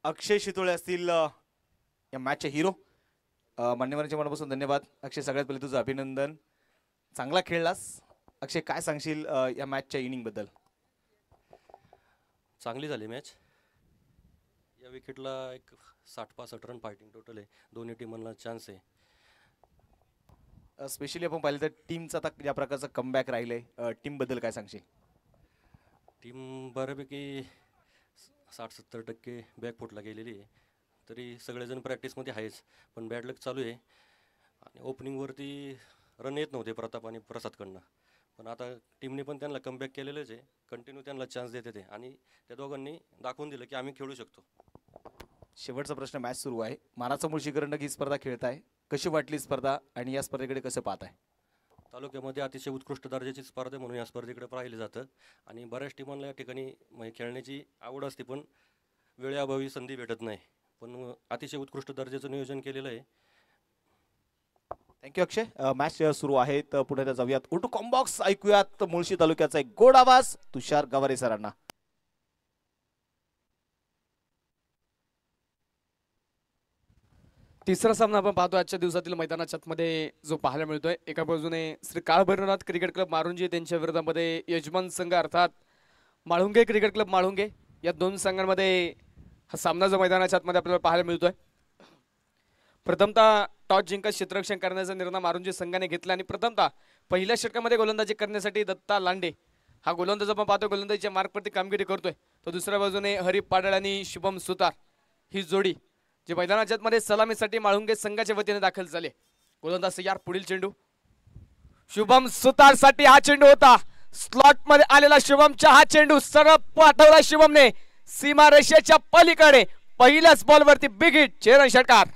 अक्षय शितोळे असतील या मॅचचे हिरो। मान्यवरांच्या मनापासून धन्यवाद अक्षय। सगळ्यात पहिले तुझं अभिनंदन, चांगला खेळलास। अक्षय काय सांगशील या मॅचच्या इनिंग बद्दल? चांगली झाली मॅच। या विकेटला एक 60-65 रन फायटिंग टोटल आहे, दोन्ही टीमांना चान्स आहे। स्पेशली आपण पाहिलं तर टीमचा आता ज्या प्रकारचा कमबॅक राहिलंय, टीम बद्दल काय सांगशील? टीम बऱ्यापैकी 60-70% बॅकफुटला गेलेली आहे, तरी सगळेजण प्रॅक्टिसमध्ये आहेच, पण बॅड लक चालू आहे। आणि ओपनिंगवरती रन येत नव्हते प्रताप आणि प्रसादकडनं, पण आता टीमने पण त्यांना कमबॅक केलेलंच आहे, कंटिन्यू त्यांना चान्स देते ते, आणि त्या दोघांनी दाखवून दिलं की आम्ही खेळू शकतो। शेवटचा प्रश्न, मॅच सुरू आहे, मानाचा मुळशीकरण ही स्पर्धा खेळताय, कशी वाटली स्पर्धा आणि या स्पर्धेकडे कसं पाहताय? तालुक्यामध्ये अतिशय उत्कृष्ट दर्जाची स्पर्धा म्हणून या स्पर्धेकडे पाहिलं जातं, आणि बऱ्याच टीमांना या ठिकाणी खेळण्याची आवड असते, पण वेळेअभावी संधी भेटत नाही, पण अतिशय उत्कृष्ट दर्जाचं नियोजन केलेलं आहे। थँक्यू अक्षय। मॅच सुरू आहे तर पुढे जाऊयात उटू कॉम्बॉक्स, ऐकूयात मुळशी तालुक्याचा एक गोड आवाज तुषार गवारे सरांना। तिसरा सामना आपण पाहतो आजच्या दिवसातील मैदानाच्या मध्ये जो पाहायला मिळतोय। एका बाजूने श्री काळभैरवनाथ क्रिकेट क्लब मारुंजी त्यांच्या विरोधामध्ये यजमान संघ अर्थात माळुंगे क्रिकेट क्लब माळुंगे, या दोन संघांमध्ये हा सामना जो मैदानाच्या मध्ये आपल्याला पाहायला मिळतोय। प्रथमतः टॉस जिंकत क्षेत्ररक्षण करण्याचा निर्णय मारुंजी संघाने घेतला, आणि प्रथमतः पहिल्या षटकामध्ये गोलंदाजी करण्यासाठी दत्ता लांडे हा गोलंदाज आपण पाहतो, गोलंदाजीच्या मार्कवरती कामगिरी करतोय। तर दुसऱ्या बाजूने हरी पाडळ आणि शुभम सुतार ही जोडी जे मैदानाच्या मध्ये सलामीसाठी माळुंगे संघाच्या वतीने दाखल झाले। गोलंदाज तयार, पुढील चेंडू शुभम सुतार साठी हा चेंडू होता, स्लॉट मध्ये आलेला शुभमचा हा चेंडू सरळ पाठवला शुभमने सीमा रेषेच्या पलीकडे, पहिल्याच बॉलवरती बिग हिट, चेरन षटकार।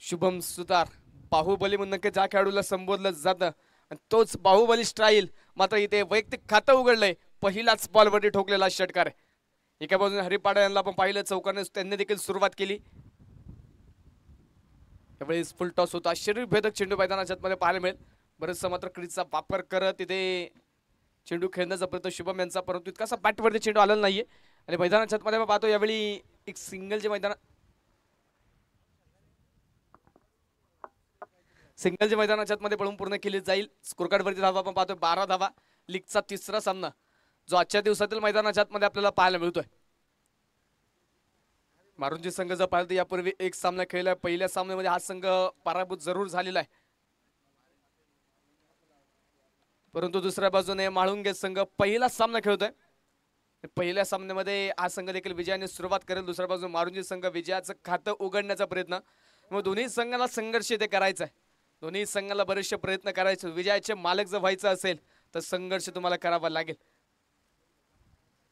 शुभम सुतार बाहुबली म्हणून नक्की ज्या खेळाडूला संबोधलं जातं, आणि तोच बाहुबली स्टाईल मात्र इथे वैयक्तिक खातं उघडलंय, पहिलाच बॉलवरती ठोकलेला षटकार। एका बाजूने हरिपाडा यांना आपण पाहिलं चौकारने त्यांनी देखील सुरुवात केली, यावेळी फुल टॉस होता, शरीरभेदक चेंडू मैदानाच्या मध्ये पाहायला मिळेल। बरेचसा मात्र क्रीजचा वापर करत इथे चेंडू खेळण्याचा प्रयत्न शुभम यांचा, परंतु इतकासा बॅटवरती चेंडू आलेला नाहीये, आणि मैदानाच्या मध्ये आपण पाहतो यावेळी एक सिंगलचे मैदानाच्या मध्ये पळून पूर्ण केली जाईल। स्कोरकार्ड वरती धावा आपण पाहतोय 12 धावा, लीगचा तिसरा सामना जो आजच्या दिवसातील मैदानाच्या मध्ये आपल्याला पाहायला मिळतोय। मारुंजी संघ जर पाहिलं तर यापूर्वी एक सामना खेळलाय, पहिल्या सामन्यामध्ये हा संघ पराभूत जरूर झालेला आहे, परंतु दुसऱ्या बाजूने माळुंगे संघ पहिला सामना खेळतोय, पहिल्या सामन्यामध्ये हा संघ देखील विजयाने सुरुवात करेल, दुसऱ्या बाजूने मारुंजी संघ विजयाचं खातं उघडण्याचा प्रयत्न, मग दोन्ही संघाला संघर्ष इथे करायचा आहे, दोन्ही संघाला बरेचसे प्रयत्न करायचे, विजयाचे मालक जर व्हायचं असेल तर संघर्ष तुम्हाला करावा लागेल।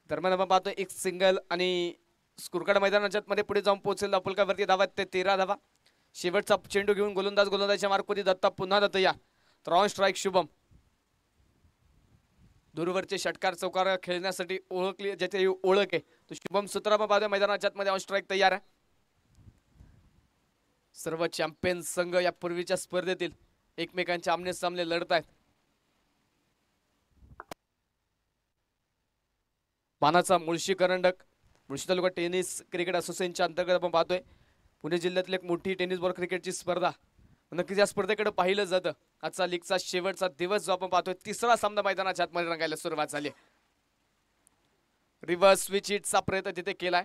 दरम्यान आपण पाहतो एक सिंगल, आणि स्कोरकार्ड मैदानाच्या मध्ये पुढे जाऊन पोहोचेल अपुलकावरती धावा ते 13 धावा। शेवटचा चेंडू घेऊन गोलंदाजच्या मार्कवरती दत्ता पुन्हा दत्त या, तर ऑन स्ट्राईक शुभम, दूरवरचे षटकार चौकार खेळण्यासाठी ओळखली ज्याची ओळख आहे तो शुभम सुतार आपण पाहतोय मैदानाच्या मध्ये ऑन स्ट्राईक तयार आहे। सर्व चॅम्पियन संघ या पूर्वीच्या स्पर्धेतील एकमेकांच्या आमने सामने लढत आहेत। मानाचा मुळशी करंडक मुळशी तालुका टेनिस क्रिकेट असोसिएशनच्या अंतर्गत आपण पाहतोय, पुणे जिल्ह्यातील एक मोठी टेनिस बॉल क्रिकेटची स्पर्धा, नक्कीच या स्पर्धेकडे पाहिलं जातं। आजचा लीगचा शेवटचा दिवस जो आपण पाहतोय, तिसरा सामना मैदानाच्या आतमध्ये रंगायला सुरुवात झाली। रिव्हर्स स्विच हिटचा प्रयत्न तिथे केलाय,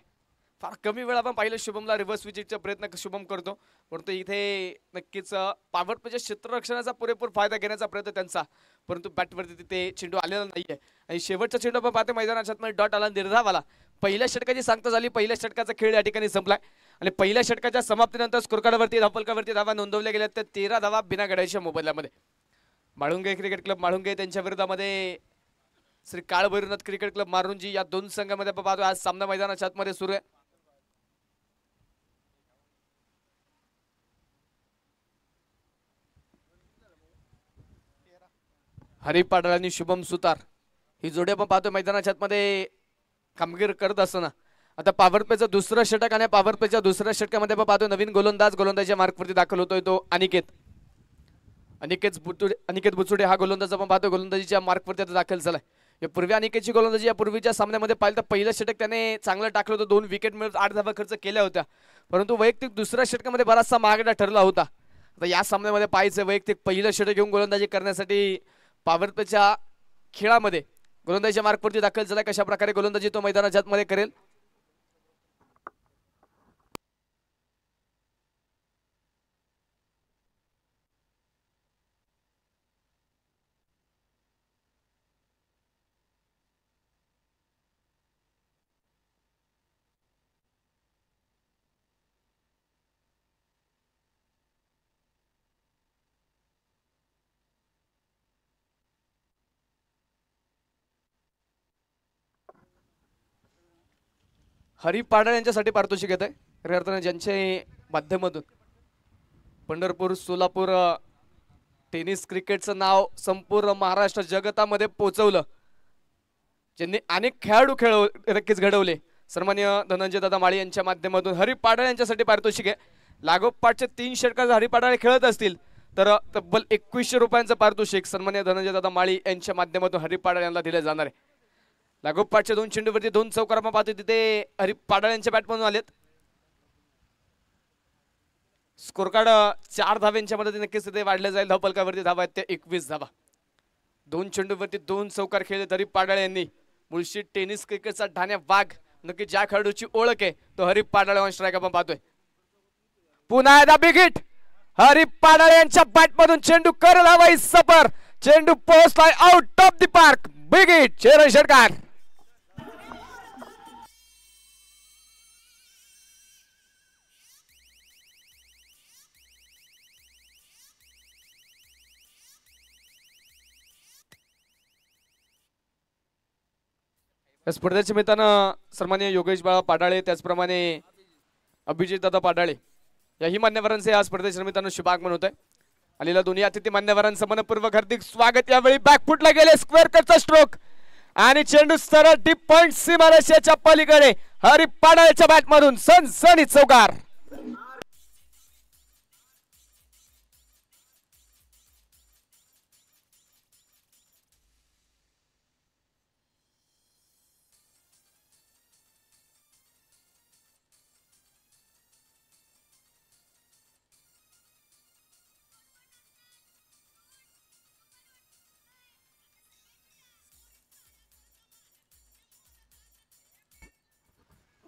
फार कमी वेळ आपण पाहिलं शुभमला रिव्हर्स स्विच हिटचा प्रयत्न शुभम करतो, परंतु इथे नक्कीच पावर म्हणजे क्षेत्ररक्षणाचा पुरेपूर फायदा घेण्याचा प्रयत्न त्यांचा, परंतु बॅटवरती तिथे चेंडू आलेला नाहीये, आणि शेवटचा चेंडू आपण पाहतो मैदानाच्या आतमध्ये डॉट आला, निर्धावाला। पहिल्या षटकाची सांगता झाली, पहिल्या षटकाचा खेळ या ठिकाणी संपलाय, आणि पहिल्या षटकाच्या समाप्तीनंतर स्कोरकार्डवरती धावफलकावरती धावा नोंदवल्या गेल्या तर 13 धावा बिना गड्याच्या मोबदल्यामध्ये। माळुंगे क्रिकेट क्लब माळुंगे त्यांच्या विरोधामध्ये श्री काळभैरवनाथ क्रिकेट क्लब मारुंजी, या दोन संघांमध्ये आपण पाहतो आज सामना मैदानाच्या आतमध्ये सुरू आहे। हरी पाडळ आणि शुभम सुतार ही जोडी आपण पाहतो मैदानाच्या आतमध्ये कामगिरी करत असताना, आता पॉवर प्लेचं दुसरं षटक आणि पॉवर प्लेच्या दुसऱ्या षटकामध्ये आपण पाहतो नवीन गोलंदाजीच्या मार्कवरती दाखल होतोय तो अनिकेत बुचुडे हा गोलंदाज आपण पाहतो गोलंदाजीच्या मार्कवरती आता दाखल झालाय. या पूर्वी अनिकेतची गोलंदाजी या पूर्वीच्या सामन्यामध्ये पाहिलं तर पहिलं षटक त्याने चांगलं टाकलं होतं, 2 विकेट मिळत 8 धावा खर्च केल्या होत्या, परंतु वैयक्तिक दुसऱ्या षटकामध्ये बराचसा महागडा ठरला होता. आता या सामन्यामध्ये पाहायचं वैयक्तिक पहिलं षटक घेऊन गोलंदाजी करण्यासाठी पॉवर प्लेच्या खेळामध्ये गोलंदाजीच्या मार्कवरती दाखल झालाय. कशा प्रकारे गोलंदाजी तो मैदानाच्या आतमध्ये करेल. हरी पाडळ यांच्यासाठी पारितोषिक येत आहे खऱ्या अर्थाने ज्यांच्या माध्यमातून पंढरपूर सोलापूर टेनिस क्रिकेटचं नाव संपूर्ण महाराष्ट्र जगतामध्ये पोहोचवलं, ज्यांनी अनेक खेळाडू नक्कीच घडवले. सन्मान्य धनंजय दादा माळी यांच्या माध्यमातून हरी पाडळ यांच्यासाठी पारितोषिक आहे. लागोपाठचे 3 षटकार हरी पाडळ खेळत असतील तर तब्बल 2100 रुपयांचं पारितोषिक सन्मान्य धनंजय दादा माळी यांच्या माध्यमातून हरी पाडळ यांना दिले जाणार आहे. लागोपाठच्या 2 चेंडूवरती 2 चौकार आपण पाहतो तिथे हरी पाडळ यांच्या बॅटमधून आलेत. स्कोर कार्ड 4 धाव्यांच्या मदतीने नक्कीच तिथे वाढले जाईल. धावफलकावरती धावा आहेत त्या 21 धावा. 2 चेंडूवरती 2 चौकार खेळले हरी पाडळ यांनी. मुळशी टेनिस क्रिकेटचा ढाण्या वाघ नक्की ज्या खेळाडूची ओळख आहे तो हरी पाडळ ऑन स्ट्राईक आपण पाहतोय. पुन्हा एकदा बिग हिट हरी पाडळ यांच्या बॅटमधून चेंडू करल हवाई सफर, चेंडू पोहोचलाय out of the park. Big hit चेहरा षटकार. या स्पर्धेच्या निमित्तानं सन्माननीय योगेश बाळा पाडाळे त्याचप्रमाणे अभिजित दादा पाडाळे याही मान्यवरांचे या स्पर्धेच्या निमित्तानं शुभागमन होत आहे. आलेल्या दोन्ही अतिथी मान्यवरांचं मनपूर्वक हार्दिक स्वागत. यावेळी बॅकफुटला गेले स्क्वेअर कटचा स्ट्रोक आणि चेंडू सरळ डीप पॉइंट सीमारेषेच्या पलीकडे हरी पाडाळेच्या बॅटमधून सनसनी चौकार.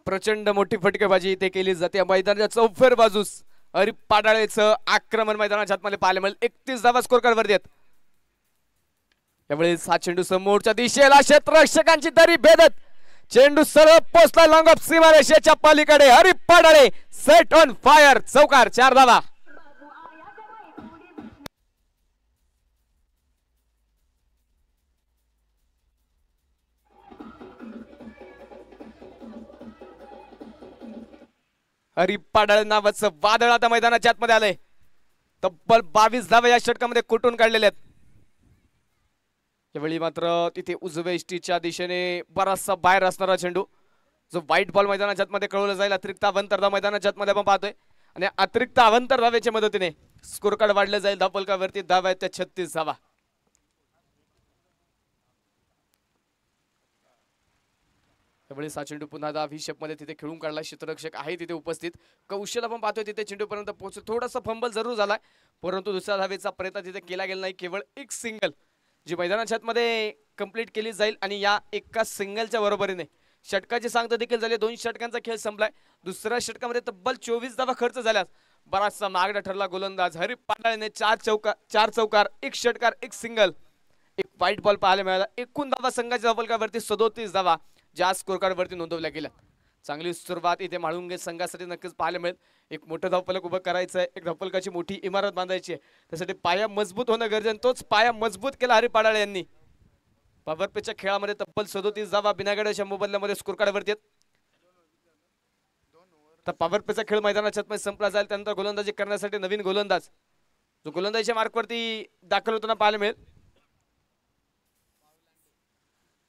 प्रचंड मोठी फटकेबाजी इथे केली जाते. मैदानाच्या चौफेर बाजूस हरी पाडाळेचं आक्रमण मैदानाच्या आतमध्ये पाहायला मिळेल. 31 धावा स्कोर कार्ड वरती आहेत. यावेळी 7 चेंडू समोरच्या दिशेला क्षेत्ररक्षकांची दरी भेदत चेंडू सरळ पोचला लॉंग ऑफ सीमारेषेच्या पलीकडे. हरी पाडाळे सेट ऑन फायर चौकार. 4 धावा. हरी पाडाळ नावाचं वादळ आता मैदानाच्या आतमध्ये आलंय. तब्बल 22 धावा या षटकामध्ये कुठून काढलेल्या आहेत. यावेळी मात्र तिथे उजव्या इष्टीच्या दिशेने बराचसा बाहेर असणारा चेंडू जो व्हाईट बॉल मैदानाच्या आतमध्ये कळवला जाईल. अतिरिक्त अवंतर धाव मैदानाच्या आतमध्ये आपण पाहतोय आणि अतिरिक्त अवंतर धावेच्या मदतीने स्कोर कार्ड वाढलं जाईल. धावफलकावरती धावा आहेत त्या 36 धावा. त्यावेळी 7 चेंडू पुन्हा दाव हिशेब मध्ये तिथे खेळून काढला. क्षेत्ररक्षक आहे तिथे उपस्थित. कौशल आपण पाहतोय तिथे चेंडू पर्यंत पोहोचतो. थोडासा फंबल जरूर झालाय परंतु दुसऱ्या धावेचा प्रयत्न तिथे केला गेला नाही. केवळ एक सिंगल जी मैदानाच्या आतमध्ये कंप्लीट केली जाईल आणि या एका सिंगलच्या बरोबरीने षटकाची सांगता देखील झाली. 2 षटकांचा खेळ संपलाय. दुसऱ्या षटकामध्ये तब्बल 24 धावा खर्च झाल्यास बराचसा महागडा ठरला गोलंदाज हरी पाडाळेने 4 चौकार 1 षटकार 1 सिंगल 1 व्हाईट बॉल पाहायला मिळाला. एकूण धावा संघाच्या धावफलकावरती 37 धावा ज्या स्कोर कार्ड वरती नोंदवल्या गेल्या. चांगली सुरुवात इथे म्हाळुंगे संघासाठी नक्कीच पाहायला मिळेल. एक मोठं धावफलक उभं करायचं आहे. एक धावफलकाची मोठी इमारत बांधायची आहे. त्यासाठी पाया मजबूत होणं गरजेचं. तोच पाया मजबूत केला हरी पाडाळे यांनी. पॉवर प्लेच्या खेळामध्ये तब्बल 37 धावा बिनागड्याच्या मोबदल्यामध्ये स्कोर कार्ड वरती आहेत. तर पॉवर प्लेचा खेळ मैदानाच्या आतमध्ये संपला जाईल. त्यानंतर गोलंदाजी करण्यासाठी नवीन गोलंदाज जो गोलंदाजीच्या मार्कवरती दाखल होताना पाहायला मिळेल.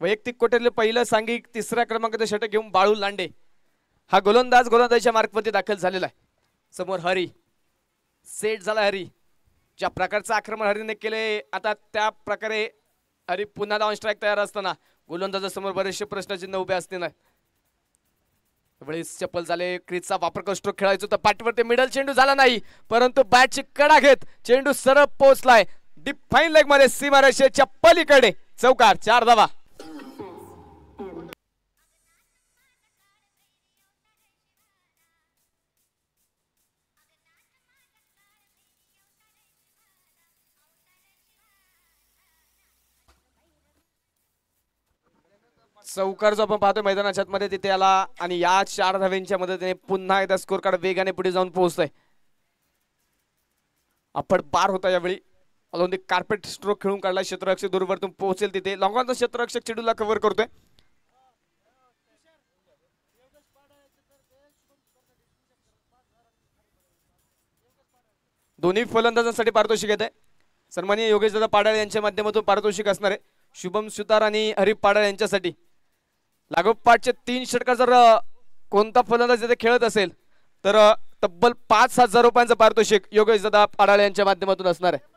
वैयक्तिक कोट्यातले पहिलं सांघिक 3ऱ्या क्रमांकाचं षटक घेऊन बाळू लांडे हा गोलंदाज गोलंदाजीच्या मार्कवरती दाखल झालेला आहे. समोर हरी सेट झाला. हरी ज्या प्रकारचं आक्रमण हरीने केले आता त्या प्रकारे हरी पुन्हा ऑन स्ट्राईक तयार असताना गोलंदाजासमोर बरेचसे प्रश्नचिन्ह उभे असते नाही. वेळेस चप्पल झाले. क्रीजचा वापर करून स्ट्रोक खेळायचो तर पाठीवरती मिडल चेंडू झाला नाही, परंतु बॅटची कडा घेत चेंडू सरळ पोहोचलाय डीप फाईन लेग मध्ये सीमारेषेच्या पलीकडे. चौकार, 4 धावा. चौकार जो आपण पाहतोय मैदानाच्या आतमध्ये तिथे आला आणि या 4 धाव्यांच्या मदतीने पुन्हा एकदा स्कोर कार्ड वेगाने पुढे जाऊन पोहोचतोय. आपण पार होता यावेळी अलोन कार्पेट स्ट्रोक खेळून काढला. क्षेत्ररक्षक दूरवरतून पोहोचेल तिथे लॉंगॉनचा क्षेत्ररक्षक चेंडूला कव्हर करतोय. दोन्ही फलंदाजांसाठी पारितोषिक येत आहे. सन्माननीय योगेश दादा पाडाळ यांच्या माध्यमातून पारितोषिक असणार आहे. शुभम सुतार आणि हरी पाडाळ यांच्यासाठी लागोपाठचे 3 षटकार जर कोणता फलंदाज तिथे खेळत असेल तर तब्बल 5,000 रुपयांचं पारितोषिक योगेश दादा पाडाळ यांच्या माध्यमातून असणार आहे.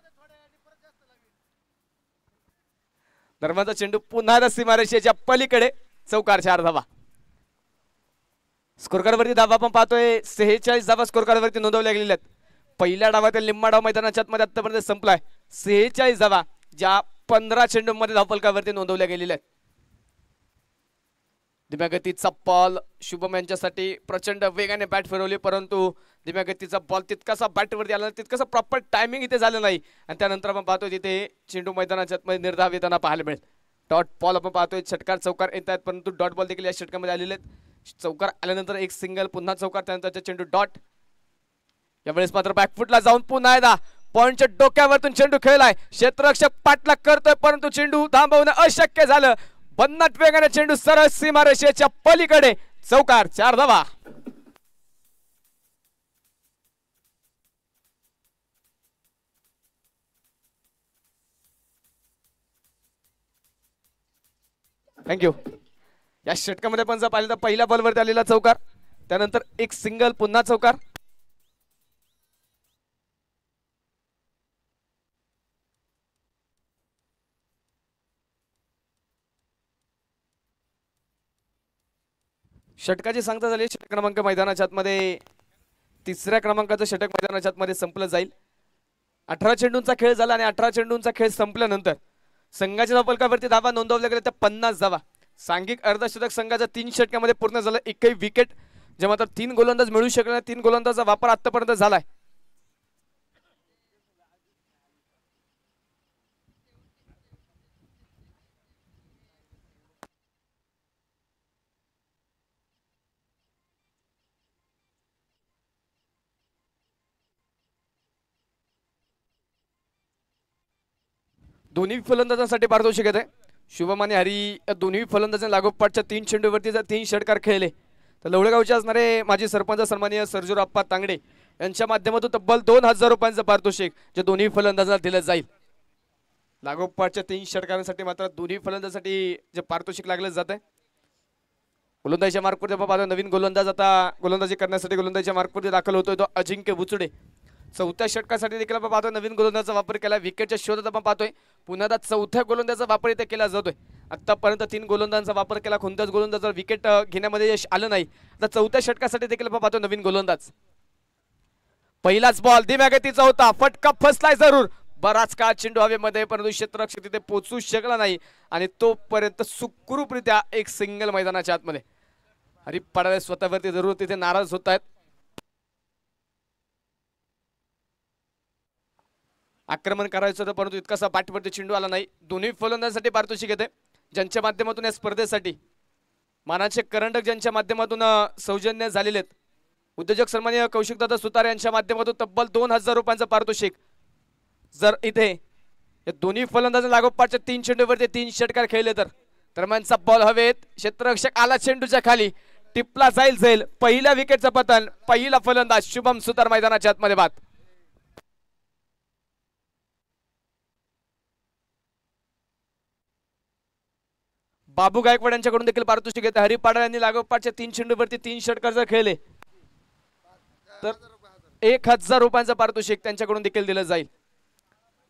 दरम्यानचा चेंडू पुन्हा सीमारेषेच्या पलीकडे. चौकार, 4 धावा. स्कोर कार्डवरती धावा आपण पाहतोय 46 धावा स्कोर कार्डवरती नोंदवल्या गेलेल्या आहेत. पहिल्या डावातील लिंबा डाव मैदानाच्या आतमध्ये आतापर्यंत संपलाय. 46 धावा ज्या 15 चेंडूंमध्ये धावफलकावरती नोंदवल्या गेलेल्या आहेत. धीम्या गतीचा बॉल शुभम यांच्यासाठी प्रचंड वेगाने बॅट फिरवली, परंतु धीम्या गतीचा बॉल तितकासा बॅटवरती आला नाही, तितकासा प्रॉपर टायमिंग इथे झालं नाही आणि त्यानंतर आपण पाहतोय तिथे चेंडू मैदानाच्या आतमध्ये निर्धाव येताना पाहायला मिळेल. डॉट बॉल आपण पाहतोय. षटकार चौकार येत आहेत, परंतु डॉट बॉल देखील या षटकामध्ये आलेले आहेत. चौकार आल्यानंतर एक सिंगल, पुन्हा चौकार, त्यानंतरचा चेंडू डॉट. यावेळेस मात्र बॅकफुटला जाऊन पुन्हा एकदा पॉइंटच्या डोक्यावरतून चेंडू खेळलाय. क्षेत्ररक्षक पाठलाग करतोय, परंतु चेंडू थांबवणं अशक्य झालं. भन्नाट वेगाने चेंडू सरळ सीमारेषेच्या पलीकडे. चौकार, 4 धावा. थँक्यू. या षटकामध्ये पण जर पाहिलं तर पहिल्या बॉलवरती आलेला चौकार, त्यानंतर एक सिंगल, पुन्हा चौकार. षटकाची सांगता झाली. षटक क्रमांक मैदानाच्या आतमध्ये 3ऱ्या क्रमांकाचं षटक मैदानाच्या आतमध्ये संपलं जाईल. 18 चेंडूंचा खेळ झाला आणि 18 चेंडूंचा खेळ संपल्यानंतर संघाच्या धावफलकावरती धावा नोंदवल्या गेल्या त्या 50 धावा. सांघिक अर्धशतक संघाच्या 3 षटकामध्ये पूर्ण झालं. एकही विकेट जे मात्र 3 गोलंदाज मिळू शकले नाही. 3 गोलंदाजाचा वापर आतापर्यंत झालाय. दोन्ही फलंदाजांसाठी पारितोषिक येते. शुभम आणि हरी या दोन्ही फलंदाजांनी लागोपाठच्या 3 चेंडूवरती जर 3 षटकार खेळले तर लवळगावचे असणारे माजी सरपंच सन्माननीय सर्जूराप्पा तांगडे यांच्या माध्यमातून तब्बल 2,000 रुपयांचं पारितोषिक जे दोन्ही फलंदाजांना दिलं जाईल. लागोपाठच्या 3 षटकारांसाठी मात्र दोन्ही फलंदाजांसाठी जे पारितोषिक लागलं जात आहे. गोलंदाजीच्या मार्कवरती आपण पाहतो नवीन गोलंदाज आता गोलंदाजी करण्यासाठी गोलंदाजीच्या मार्कवरती दाखल होतोय तो अजिंक्य बुचुडे. 4थ्या षटकासाठी देखील आपण पाहतोय नवीन गोलंदाजाचा वापर केला. विकेटच्या शोधात आपण पाहतोय पुन्हा 4थ्या गोलंदाजाचा वापर इथे केला जातोय. आतापर्यंत 3 गोलंदाजांचा वापर केला, कोणत्याच गोलंदाजाला विकेट घेण्यामध्ये यश आलं नाही. आता 4थ्या षटकासाठी देखील आपण पाहतोय नवीन गोलंदाज. पहिलाच बॉल धीम्या गतीचा होता, फटका फसलाय जरूर. बराच काळ चेंडू हवेमध्ये, परंतु क्षेत्ररक्षक तिथे पोहोचू शकला नाही आणि तोपर्यंत सुखरूपरित्या एक सिंगल मैदानाच्या आतमध्ये. हरी पाडाळे स्वतःवरती जरूर तिथे नाराज होत आहेत. आक्रमण करायचं होतं, परंतु इतकासा बॅटवरती चेंडू आला नाही. दोन्ही फलंदाजांसाठी पारितोषिक येते, ज्यांच्या माध्यमातून या स्पर्धेसाठी मानाचे करंडक ज्यांच्या माध्यमातून सौजन्य झालेले आहेत. उद्योजक सन्माननीय कौशिकदादा सुतार यांच्या माध्यमातून तब्बल 2,000 रुपयांचं पारितोषिक. जर इथे या दोन्ही फलंदाज लागोपाठच्या 3 चेंडूवरती 3 षटकार खेळले तर दरम्यानचा बॉल हवेत. क्षेत्ररक्षक आला चेंडूच्या खाली, टिपला जाईल. पहिल्या विकेटचं पतन. पहिला फलंदाज शुभम सुतार मैदानाच्या आतमध्ये बाद. बाबू गायकवाड यांच्याकडून देखील पारितोषिक येते. हरी पाडळ यांनी लागोपाठच्या 3 चेंडूवरती 3 षटकार जर खेळले तर 1000 रुपयांचं पारितोषिक त्यांच्याकडून देखील दिलं जाईल.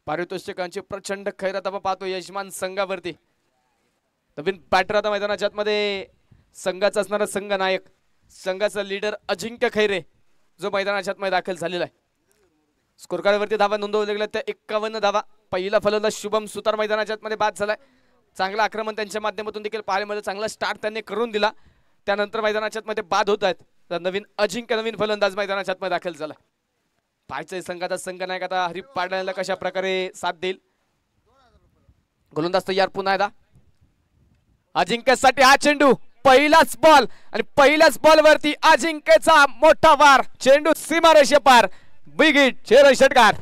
पारितोषिकांची प्रचंड खैरात आपण पाहतो यजमान संघावरती. नवीन बॅटर आता मैदानाच्या आतमध्ये संघाचा असणारा संघ नायक, संघाचा लीडर अजिंक्य खैरे जो मैदानाच्या आतमध्ये दाखल झालेला आहे. स्कोर कार्डवरती धावा नोंदवल्या गेल्या त्या 51 धावा. पहिला फलंदाज शुभम सुतार मैदानाच्या आतमध्ये बाद झालाय. चांगलं आक्रमण त्यांच्या माध्यमातून देखील पाहायला मिळालं. चांगला स्टार्ट त्यांनी करून दिला. त्यानंतर मैदानाच्या आतमध्ये बाद होत आहेत. तर नवीन फलंदाज मैदानाच्या आतमध्ये दाखल झाला. पाहायचंय संघाचा संघ नायक आता हरी पाडळ्याला कशा प्रकारे साथ देईल. गोलंदाज तयार पुन्हा एकदा अजिंक्यसाठी हा चेंडू. पहिलाच बॉल आणि पहिल्याच बॉल वरती अजिंक्यचा मोठा वार. चेंडू सीमारेषे पार. Big hit. षटकार.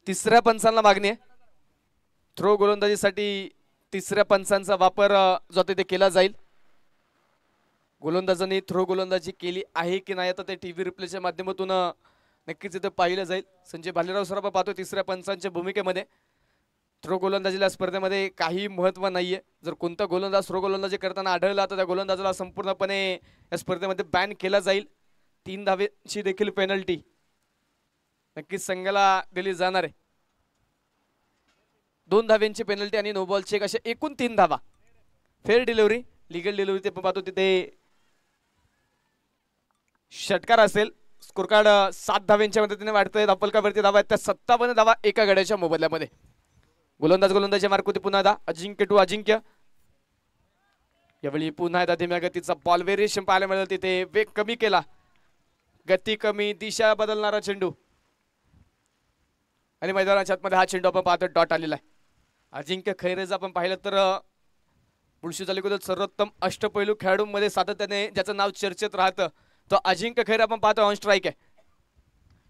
तिसऱ्या पंचांना मागणी आहे. थ्रो गोलंदाजीसाठी तिसऱ्या पंचांचा वापर जो तिथे केला जाईल. गोलंदाजांनी थ्रो गोलंदाजी केली आहे की नाही आता ते टीव्ही रिप्लेच्या माध्यमातून नक्कीच इथे पाहिलं जाईल. संजय भालेराव सर आपण पाहतो तिसऱ्या पंचांच्या भूमिकेमध्ये. थ्रो गोलंदाजीला स्पर्धेमध्ये काही महत्व नाहीये. जर कोणता गोलंदाज थ्रो गोलंदाजी करताना आढळला तर त्या गोलंदाजाला संपूर्णपणे या स्पर्धेमध्ये बॅन केला जाईल. 3 धावेची देखील पेनल्टी नक्कीच संघाला दिली जाणार आहे. 2 धाव्यांची पेनल्टी आणि नो बॉल चेक असे एकूण 3 धावा. फेअर डिलिव्हरी, लिगल डिलिव्हरी ते पाहतो तिथे षटकार असेल. स्कोर कार्ड 7 धाव्यांच्या मदतीने वाढतंय. धापलकावरती धावा आहेत त्या 57 धावा एका गड्याच्या मोबदल्यामध्ये. गोलंदाजी मार्कुती पुन्हा एकदा अजिंक्य टू अजिंक्य. यावेळी पुन्हा एकदा धीम्या गतीचा बॉल व्हेरिएशन पाहायला मिळेल. तिथे वेग कमी केला, गती कमी, दिशा बदलणारा चेंडू आणि मैदानाच्या आतमध्ये हा चेंडू आपण पाहतो डॉट आलेला आहे. अजिंक्य खैरेज आपण पाहिलं तर मुळशी तालुक्यातील सर्वोत्तम अष्टपैलू खेळाडूंमध्ये सातत्याने ज्याचं नाव चर्चेत राहतं तो अजिंक्य खैरे आपण पाहतो ऑन स्ट्राईक आहे.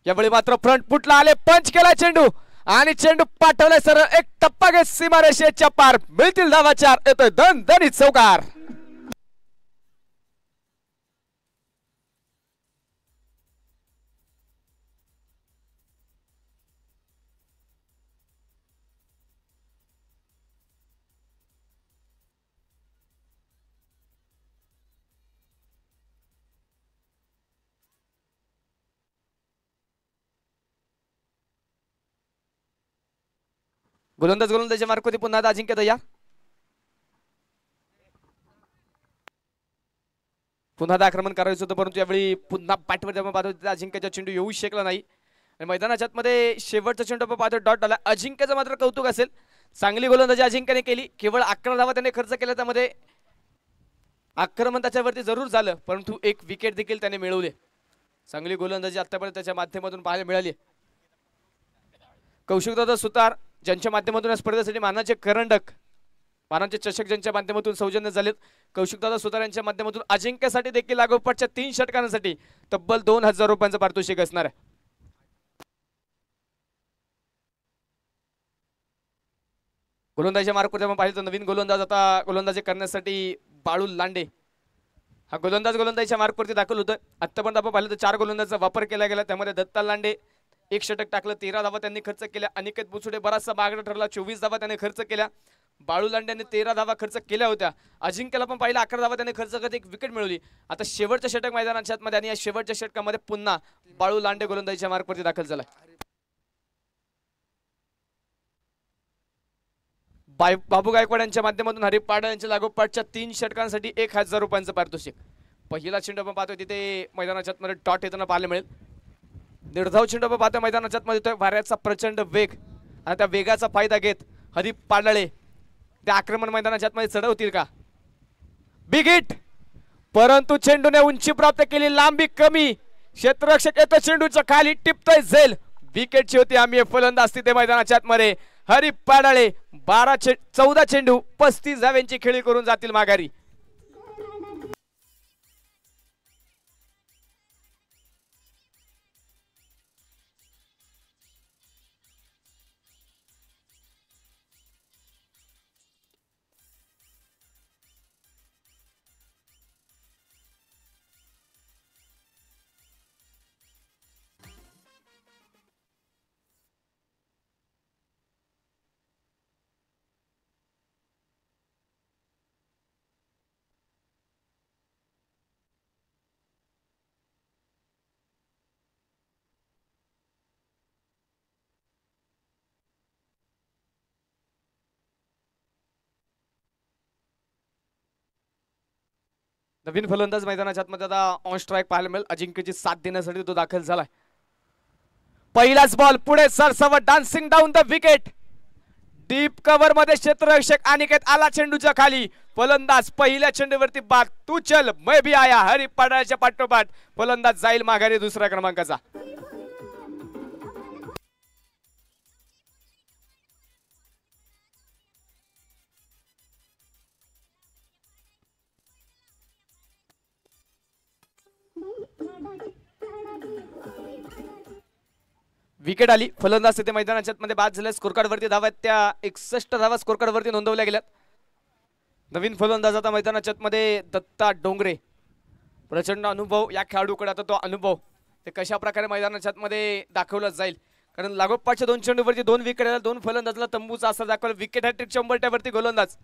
यावेळी मात्र फ्रंट फुटला आले, पंच केला चेंडू आणि चेंडू पाठवलाय सरळ एक टप्पा घेत सीमारेषेच्या पार. मिळतील धावा 4. येतोय दणदणीत चौकार. गोलंदाजी मार्क पुन्हा अजिंक्य तयार. पुन्हा आक्रमण करायचं होतं परंतु यावेळी पुन्हा बॅटवर आपण पाहतो अजिंक्यचा चेंडू येऊ शकला नाही आणि मैदानाच्या आतमध्ये शेवटचा चेंडू आपण पाहतो डॉट आला. अजिंक्यचं मात्र कौतुक असेल. चांगली गोलंदाजी अजिंक्यने केली. केवळ 11 धावा त्याने खर्च केला. त्यामध्ये आक्रमण त्याच्यावरती जरूर झालं परंतु एक विकेट देखील त्याने मिळवले. चांगली गोलंदाजी आतापर्यंत त्याच्या माध्यमातून पाहायला मिळाली. कौशिकदादा सुतार ज्यांच्या माध्यमातून या स्पर्धेसाठी मानाचे करंडक, मानाचे चषक ज्यांच्या माध्यमातून सौजन्य झालेत, कौशिकदादा सुतार यांच्या माध्यमातून अजिंक्यसाठी देखील लागोपाठच्या 3 षटकांसाठी तब्बल 2000 रुपयांचं पारितोषिक असणार आहे. गोलंदाजी मार्कवर आपण पाहिलं तर नवीन गोलंदाज आता गोलंदाजी करण्यासाठी बाळू लांडे हा गोलंदाजीच्या मार्कवरती दाखल होतोय. आतापर्यंत आपण पाहिलं तर 4 गोलंदाजांचा वापर केला गेला. त्यामध्ये दत्ता लांडे 1 षटक टाकलं, 13 धावा त्यांनी खर्च केल्या. अनिकेत बुचुडे बराचसा मागणं ठरला, 24 धावा त्याने खर्च केल्या. बाळू लांडेने 13 धावा खर्च केल्या होत्या. अजिंक्यला पण पाहिलं 11 धावा त्याने खर्च करत 1 विकेट मिळवली. आता शेवटचं षटक मैदानाच्या आतमध्ये आणि या शेवटच्या षटकामध्ये पुन्हा बाळू लांडे गोलंदाजीच्या मार्कवरती दाखल झाला. बाबू गायकवाड यांच्या माध्यमातून हरी पाडळ यांच्या लागोपाठच्या 3 षटकांसाठी 1000 रुपयांचं पारितोषिक. पहिला चेंडू आपण पाहतोय तिथे मैदानाच्या आतमध्ये डॉट येताना पाहायला मिळेल. निर्धाव चेंडू आपण पाहतोय मैदानाच्या आतमध्ये वाऱ्याचा प्रचंड वेग आणि त्या वेगाचा फायदा घेत हरी पाडळे त्या आक्रमण मैदानाच्या आतमध्ये चढवतील का? बिग हिट परंतु चेंडूने उंची प्राप्त केली, लांबी कमी, क्षेत्ररक्षक येतो चेंडूच्या खाली, टिपतोय झेल. विकेटची होती आम्ही फलंदाज तिथे मैदानाच्या आतमध्ये. हरी पाडळे 14 चेंडू 35 धाव्यांची खेळी करून जातील माघारी. नवीन फलंदाज मैदानाच्या आतमध्ये आता ऑन स्ट्राईक पाहायला मिळेल. अजिंक्यची साथ देण्यासाठी तो दाखल झालाय. पहिलाच बॉल पुढे सरसवट dancing down the wicket. Deep cover मध्ये क्षेत्ररक्षक अनिकेत आला चेंडूच्या खाली. फलंदाज पहिल्या चेंडूवरती बाद. तू चल मैं भी आया हरी पाडाच्या पाठोपाठ फलंदाज जाईल माघारी दुसऱ्या क्रमांकाचा. विकेट आली. फलंदाज तिथे मैदानाच्या मध्ये बाद झाले. स्कोर कार्ड वरती धावा त्या 61 धावा स्कोर कार्ड वरती नोंदवल्या गेल्यात. नवीन फलंदाज आता मैदानाच्या मध्ये दत्ता डोंगरे. प्रचंड अनुभव या खेळाडूकडे. आता तो अनुभव ते कशा प्रकारे मैदानाच्या मध्ये दाखवला जाईल, कारण लागोपाठच्या 2 चेंडूवरती 2 विकेट आल्या. 2 फलंदाजला तंबूचा असर दाखवला. विकेट हॅट्रिक 100 वरती गोलंदाज.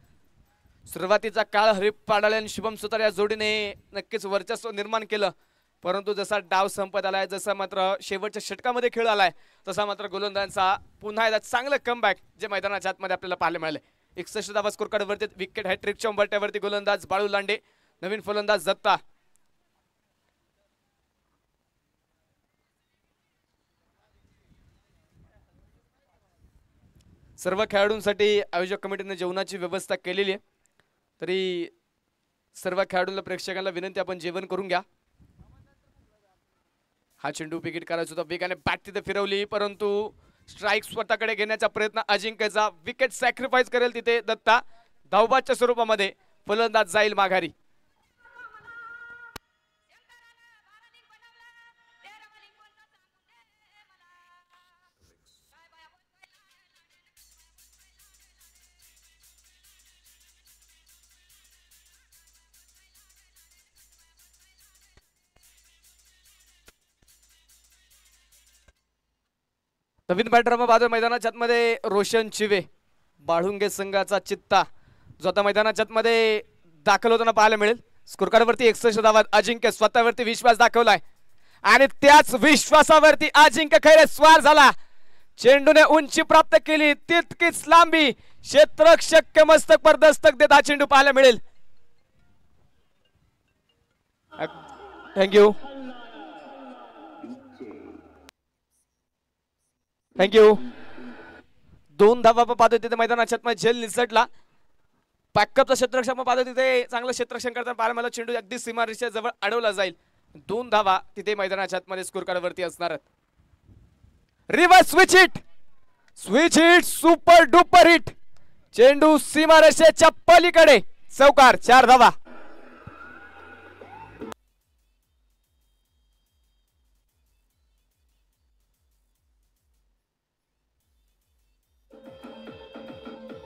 सुरुवातीचा काळ हरीप पाडाळे आणि शुभम सुतार या जोडीने नक्कीच वर्चस्व निर्माण केलं, परंतु जसा डाव संपत आलाय, जसा मात्र शेवटच्या षटकामध्ये खेळ आलाय, तसा मात्र गोलंदाजांचा पुन्हा एकदा चांगलं कमबॅक जे मैदानाच्या आतमध्ये आपल्याला पाहायला मिळाले. 61 धावा स्कोर कार्ड वरती विकेट हॅट्रिक 100 वरती गोलंदाज बाळू लांडे. नवीन फलंदाज दत्ता. सर्व खेळाडूंसाठी आयोजक कमिटीने जेवणाची व्यवस्था केलेली आहे, तरी सर्व खेळाडूंना प्रेक्षकांना विनंती आपण जेवण करून घ्या. हा चेंडू विकेट करायचा होता. वेगाने बॅट तिथे फिरवली, परंतु स्ट्राईक स्वतःकडे घेण्याचा प्रयत्न अजिंक्यचा. विकेट सॅक्रिफाईस करेल तिथे दत्ता. धावबादच्या स्वरूपामध्ये फलंदाज जाईल माघारी. नवीन बॅटर बाद मैदानाच्या आतमध्ये रोशन चिवे. बाळुंगे संघाचा चित्ता जो आता मैदानाच्या आतमध्ये दाखल होताना पाहायला मिळेल. स्कोर कार्ड वरती 61 धावा. अजिंक्य स्वतःवरती विश्वास दाखवलाय आणि त्याच विश्वासावरती अजिंक्य खैरे स्वार झाला. चेंडूने उंची प्राप्त केली, तितकीच लांबी. क्षेत्ररक्षक मस्तक पर दस्तक देत हा चेंडू पाहायला मिळेल. Thank you thank you. 2 धावा पाहतो तिथे मैदानाच्या आतमध्ये झेल निसटला. पॅकअपचा क्षेत्ररक्षक पाहतो तिथे चांगलं क्षेत्ररक्षण करताना पाहायला मला. चेंडू अगदी सीमारेषेच्या जवळ अडवला जाईल. 2 धावा तिथे मैदानाच्या आतमध्ये स्कोर कार्ड वरती असणार आहेत. Reverse switch hit. Switch hit super duper hit. चेंडू सीमारेषेच्या पलीकडे चौकार. 4 धावा.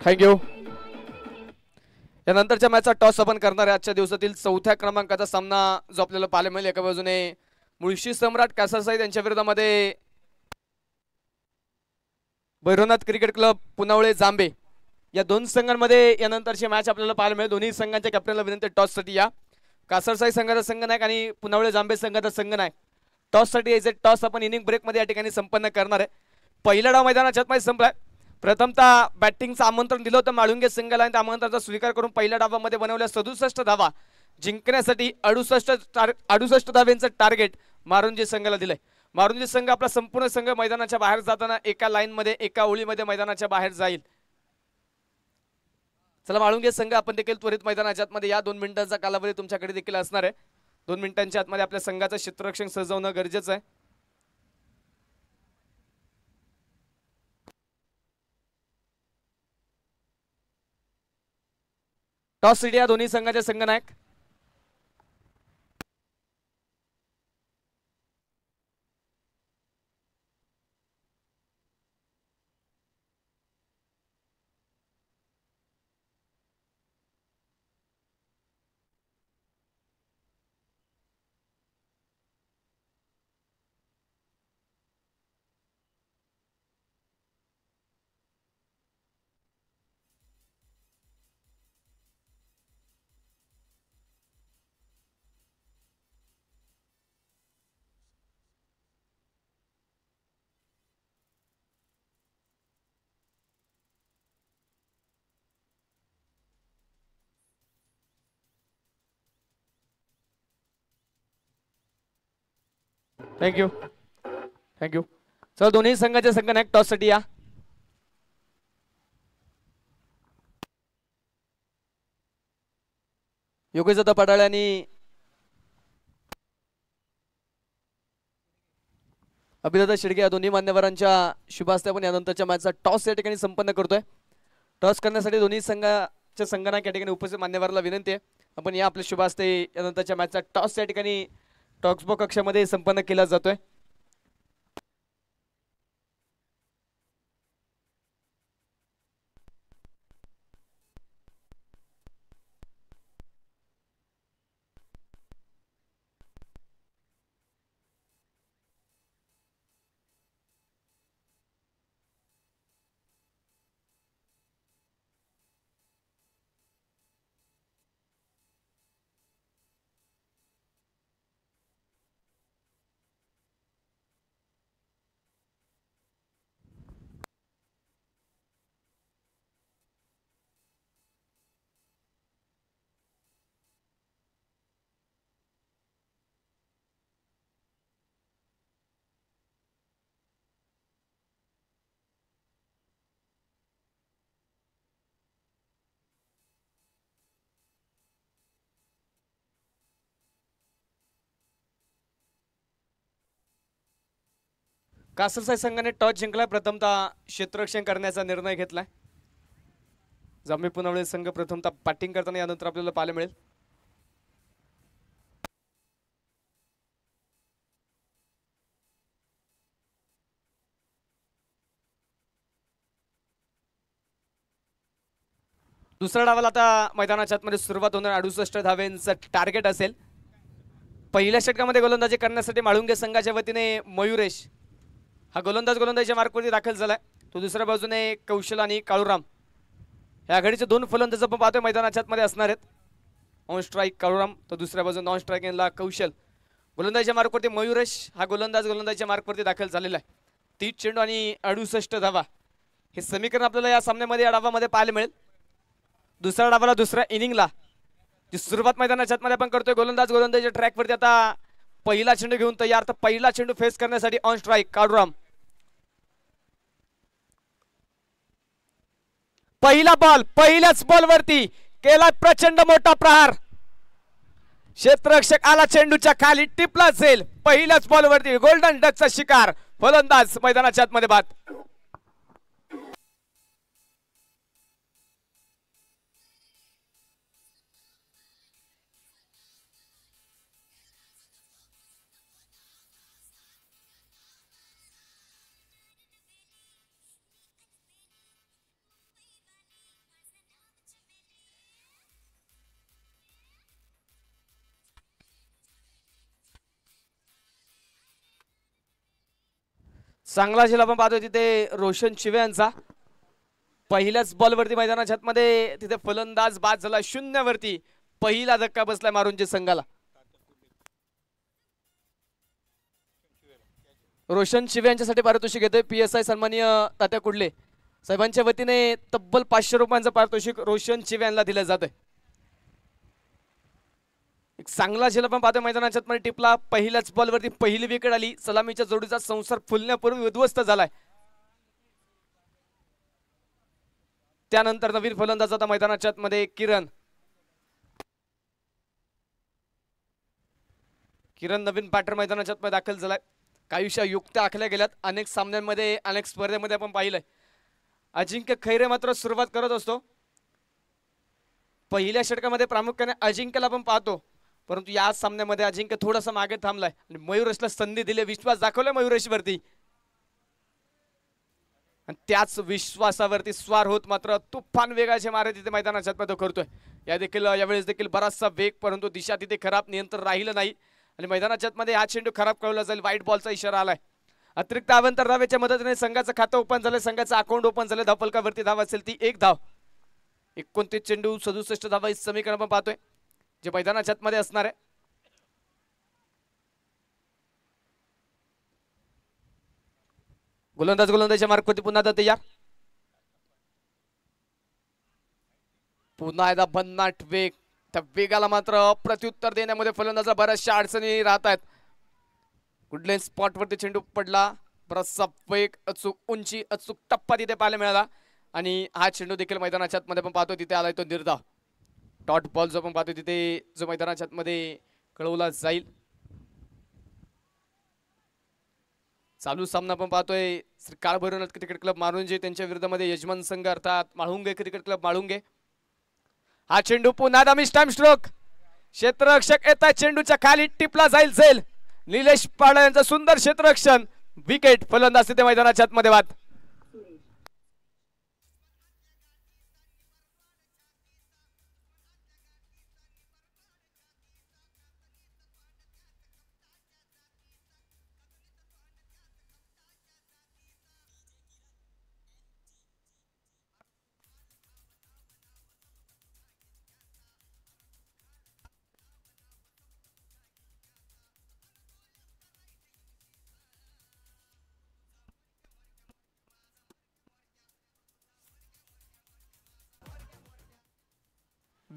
थँक्यू. यानंतरच्या मॅचचा टॉस आपण करणार आहे. आजच्या दिवसातील 4थ्या क्रमांकाचा सामना जो आपल्याला पाहायला मिळेल. एका बाजूने मुळशी सम्राट कासारसाई त्यांच्या विरोधामध्ये भैरवनाथ क्रिकेट क्लब पुनावळे जांबे. या 2 संघांमध्ये यानंतरची मॅच आपल्याला पाहायला मिळेल. दोन्ही संघांच्या कॅप्टनला विनंती टॉस साठी या. कासारसाई संघाचा संघ नायक आणि पुनावळे जांबे संघाचा संघ नायक टॉस साठी यायचे. टॉस आपण इनिंग ब्रेक मध्ये या ठिकाणी संपन्न करणार आहे. पहिला डाव मैदानाच्या आतमध्ये संपलाय. प्रथमतः बॅटिंगचं आमंत्रण दिलं होतं माळुंगे संघाला आणि त्या आमंत्रणाचा स्वीकार करून पहिल्या डावामध्ये बनवल्या 67 धावा जिंकण्यासाठी 68 धाव्यांचं टार्गेट मारुंजी संघाला दिलंय. मारुंजी संघ आपला संपूर्ण संघ मैदानाच्या बाहेर जाताना एका लाईन मध्ये एका ओळीमध्ये मैदानाच्या बाहेर जाईल. चला माळुंगे संघ आपण देखील त्वरित मैदानाच्या आतमध्ये या 2 मिनिटांचा कालावधी तुमच्याकडे देखील असणार आहे. 2 मिनिटांच्या आतमध्ये आपल्या संघाचं क्षेत्ररक्षण सजवणं गरजेचं आहे. टॉस इंडिया दोन्ही संघाचे संघ नायक. Thank you thank you. चला दोन्ही संघाचे संघनायक टॉस साठी या. योगेश दादा पडाळे आणि अभिदादा शिडके या दोन्ही मान्यवरांच्या शुभ हस्ते आपण यानंतरच्या मॅचचा टॉस या ठिकाणी संपन्न करतोय. टॉस करण्यासाठी दोन्ही संघाच्या संघनायक या ठिकाणी उपस्थित मान्यवराला विनंती आहे आपण या आपल्या शुभ हस्ते यानंतरच्या मॅचचा टॉस या ठिकाणी टॉक्सबो कक्षामध्ये संपन्न केला जातोय. कासरसाई संघाने टॉस जिंकलाय. प्रथमतः क्षेत्ररक्षण करण्याचा निर्णय घेतलाय. जांभे पुनावळे संघ प्रथमतः बॅटिंग करताना यानंतर आपल्याला पाहायला मिळेल. दुसऱ्या डावाला आता मैदानाच्या आतमध्ये सुरुवात होणार. 68 धावेंचं टार्गेट असेल. पहिल्या षटकामध्ये गोलंदाजी करण्यासाठी माळुंगे संघाच्या वतीने मयुरेश हा गोलंदाजीच्या मार्कवरती दाखल झालाय. तो दुसऱ्या बाजूने कौशल आणि काळूराम या आघाडीचे दोन फलंदाज आपण पाहतोय मैदानाच्या आतमध्ये असणार आहेत. ऑन स्ट्राईक काळूराम तर दुसऱ्या बाजूने नॉन स्ट्राईक यांना कौशल. गोलंदाजीच्या मार्कवरती मयुरेश हा गोलंदाजीच्या मार्कवरती दाखल झालेला आहे. 30 चेंडू आणि 68 धावा हे समीकरण आपल्याला या सामन्यामध्ये या डावामध्ये पाहायला मिळेल. दुसऱ्या डावाला दुसऱ्या इनिंगला जी सुरुवात मैदानाच्या आतमध्ये आपण करतोय. गोलंदाजीच्या ट्रॅकवरती आता पहिला चेंडू घेऊन तयार. तर पहिला चेंडू फेस करण्यासाठी ऑन स्ट्राईक काळूराम. पहिला बॉल पहिल्याच बॉलवरती केला प्रचंड मोठा प्रहार. क्षेत्ररक्षक आला चेंडूच्या खाली टिपला जाईल. पहिल्याच बॉलवरती गोल्डन डकचा शिकार. फलंदाज मैदानाच्या आतमध्ये बाद. चांगला झेल आपण पाहतोय तिथे रोशन शिवे यांचा. पहिल्याच बॉलवरती मैदानाच्या आतमध्ये तिथे फलंदाज बाद झाला. 0 वरती पहिला धक्का बसलाय मारुंजे संघाला. रोशन शिवे यांच्यासाठी पारितोषिक घेतोय. PSI सन्माननीय तात्या कुडले साहेबांच्या वतीने तब्बल 500 रुपयांचं पारितोषिक रोशन शिवे यांना दिलं जात आहे. एक चांगला झेल आपण पाहतोय मैदानाच्या आतमध्ये टिपला. पहिल्याच बॉलवरती पहिली विकेट आली. सलामीच्या जोडीचा संसार फुलण्यापूर्वी उद्ध्वस्त झालाय. त्यानंतर नवीन फलंदाज आता मैदानाच्या आतमध्ये किरण नवीन बॅटर मैदानाच्या आतमध्ये दाखल झालाय. काहीशा युक्त्या आखल्या गेल्यात. अनेक सामन्यांमध्ये अनेक स्पर्धेमध्ये आपण पाहिलंय. अजिंक्य खैरे मात्र सुरुवात करत असतो. पहिल्या षटकामध्ये प्रामुख्याने अजिंक्यला आपण पाहतो. परंतु या सामन्यामध्ये अजिंक्य थोडासा मागे थांबलाय आणि मयुरेशला संधी दिली. विश्वास दाखवलाय मयुरेशवरती आणि त्याच विश्वासावरती स्वार होत मात्र तुफान वेगाचे मारे तिथे मैदानाच्या आतमध्ये करतोय. यावेळेस देखील बराचसा वेग परंतु दिशा तिथे खराब. नियंत्रण राहिलं नाही आणि मैदानाच्या आतमध्ये हा चेंडू खराब कळवला जाईल. व्हाईट बॉलचा इशारा आलाय. अतिरिक्त अवंतर धावेच्या मदतीने संघाचं खातं ओपन झालं. संघाचं अकाउंट ओपन झालं. धावफलकावरती धाव असेल ती 1 धाव. 29 चेंडू 67 धावा हे समीकरण आपण पाहतोय जे मैदानाच्या आतमध्ये असणार आहे. गोलंदाजीच्या मार्कवरती पुन्हा तयार. पुन्हा एकदा भन्नाट वेग. त्या वेगाला मात्र प्रत्युत्तर देण्यामध्ये फलंदाजाला बऱ्याचशा अडचणी राहत आहेत. गुडलेन स्पॉट वरती चेंडू पडला, बराचसा वेग, अचूक उंची, अचूक टप्पा तिथे पाहायला मिळाला आणि हा चेंडू देखील मैदानाच्या आतमध्ये पण पाहतो तिथे आलाय तो निर्धाव. डॉट बॉल जो आपण पाहतो तिथे जो मैदानाच्या आतमध्ये कळवला जाईल. चालू सामना पण पाहतोय काळ भैरवनाथ क्रिकेट क्लब मारुंजे त्यांच्या विरोधामध्ये यजमान संघ अर्थात माळुंगे क्रिकेट क्लब माळुंगे. हा चेंडू पुन्हा दामिश टाइम स्ट्रोक, क्षेत्ररक्षक येतात चेंडूच्या खाली, टिपला जाईल झेल. निलेश पाडा यांचं सुंदर क्षेत्ररक्षण, विकेट. फलंदाज तिथे मैदानाच्या आतमध्ये बाद.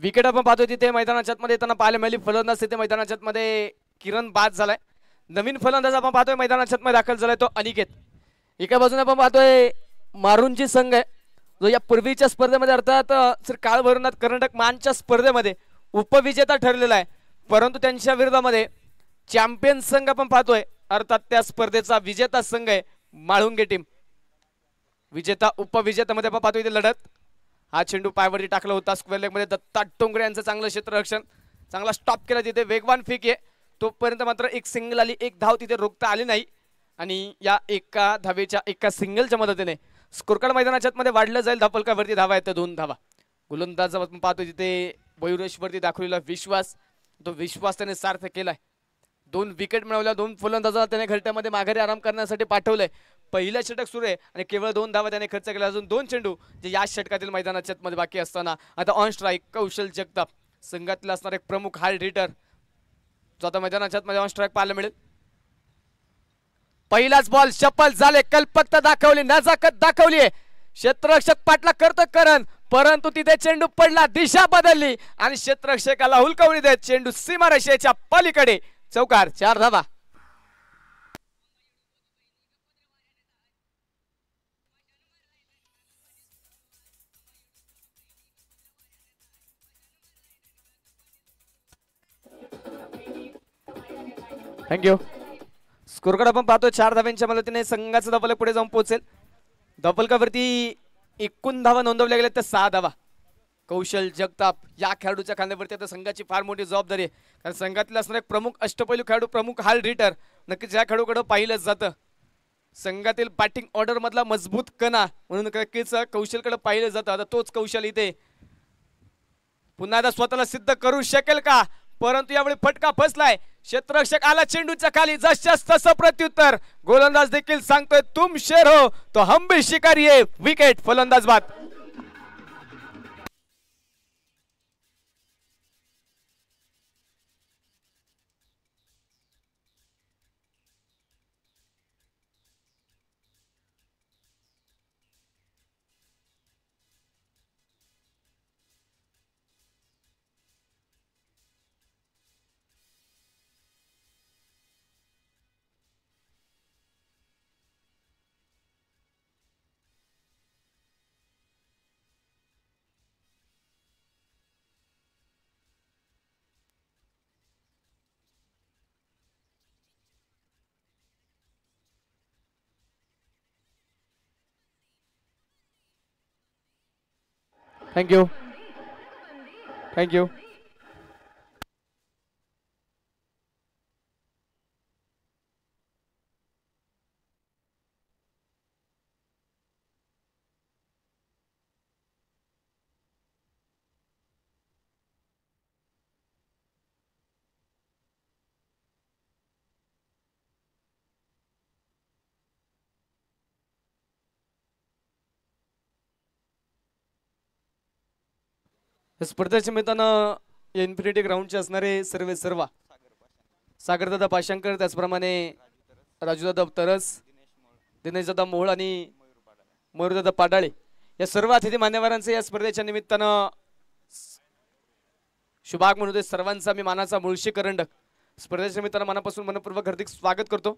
विकेट आपण पाहतो तिथे मैदानाच्या आतमध्ये येताना पाहायला मिळाली. फलंदाज तिथे मैदानाच्या आतमध्ये किरण बाद झालाय. नवीन फलंदाज आपण पाहतोय मैदानाच्या आतमध्ये दाखल झालाय तो अनिकेत. एका बाजूने आपण पाहतोय मारुंजी संघ आहे जो या पूर्वीच्या स्पर्धेमध्ये अर्थात काळ भैरवनाथ कर्नाटक मानच्या स्पर्धेमध्ये उपविजेता ठरलेला आहे, परंतु त्यांच्या विरोधामध्ये चॅम्पियन संघ आपण पाहतोय अर्थात त्या स्पर्धेचा विजेता संघ आहे माळुंगे टीम. विजेता उपविजेत्यामध्ये आपण पाहतोय इथे लढत. हा चेंडू पायवरती टाकला होता स्क्वेअर लेग मध्ये. दत्ता टोंगरे यांचं चांगलं क्षेत्ररक्षण, चांगला स्टॉप केला तिथे. वेगवान फेक आहे तोपर्यंत मात्र एक सिंगल आली, एक धाव तिथे रोखता आली नाही आणि या एका धावेच्या एका सिंगलच्या मदतीने स्कोरकार्ड मैदानाच्या मध्ये वाढलं जाईल. धापलकावरती धावा आहेत 2 धावा. गोलंदाज आपण पाहतो तिथे मयुरेशवरती दाखवलेला विश्वास, तो विश्वास त्याने सार्थ केलाय. 2 विकेट मिळवल्या, 2 फलंदाजांना त्याने घरट्यामध्ये माघारी आराम करण्यासाठी पाठवलंय. पहिलं षटक सुरू आहे आणि केवळ 2 धावा त्याने खर्च केला. अजून 2 चेंडू जे या षटकातील मैदानाच्या मध्ये बाकी असताना आता ऑन स्ट्राईक कौशल जगताप संघातला असणार एक प्रमुख हार्ड हिटर जो आता मैदानाच्या मध्ये ऑन स्ट्राईक पाहायला मिळेल. पहिलाच बॉल शपल झाले, कल्पकता दाखवली, नजाकत दाखवली. क्षेत्ररक्षक पाटला करतो करण, परंतु तिथे चेंडू पडला, दिशा बदलली आणि क्षेत्ररक्षकाला हुलकवणी देत चेंडू सीमारेषेच्या पलीकडे. चौकार, 4 धावा. थँक्यू. स्कोरकार्ड आपण पाहतो 4 धाव्यांच्या मदतीने संघाचा धपलक पुढे जाऊन पोहोचेल. धपलकावरती एकूण धावा नोंदवल्या गेल्या त्या 6 धावा. कौशल जगताप या खेळाडूच्या खांद्यावरती आता संघाची फार मोठी जबाबदारी आहे, कारण संघातला असणारा एक प्रमुख अष्टपैलू खेळाडू, प्रमुख हार्ड हिटर नक्कीच या खेळाडूकडे पाहिलं जातं. संघातील बॅटिंग ऑर्डर मधला मजबूत कणा म्हणून नक्कीच कौशलकडे पाहिलं जातं. आता तोच कौशल इथे पुन्हा एकदा स्वतःला सिद्ध करू शकेल का, परंतु यावेळी फटका फसलाय. क्षेत्ररक्षक आला चेंडूच्या खाली, जशास तसं प्रत्युत्तर. गोलंदाज देखील सांगतोय तुम शेर हो तो हम भी शिकारी है. विकेट. फलंदाज बाद. थँक्यू. थँक्यू. स्पर्धेच्या निमित्तानं इन्फिनिटी ग्राउंडचे असणारे सर्वा सागरदादा पाशांकर, त्याचप्रमाणे राजूदादा तरस, दिनेशदादा मोहोळ आणि मयूरदादा पाडाळे या सर्व अतिथी मान्यवरांचे या स्पर्धेच्या निमित्तानं शुभागमन होते. सर्वांचा मी मानाचा मुळशी करंडक स्पर्धेच्या मित्रांनो मनापासून मनपूर्वक हार्दिक स्वागत करतो.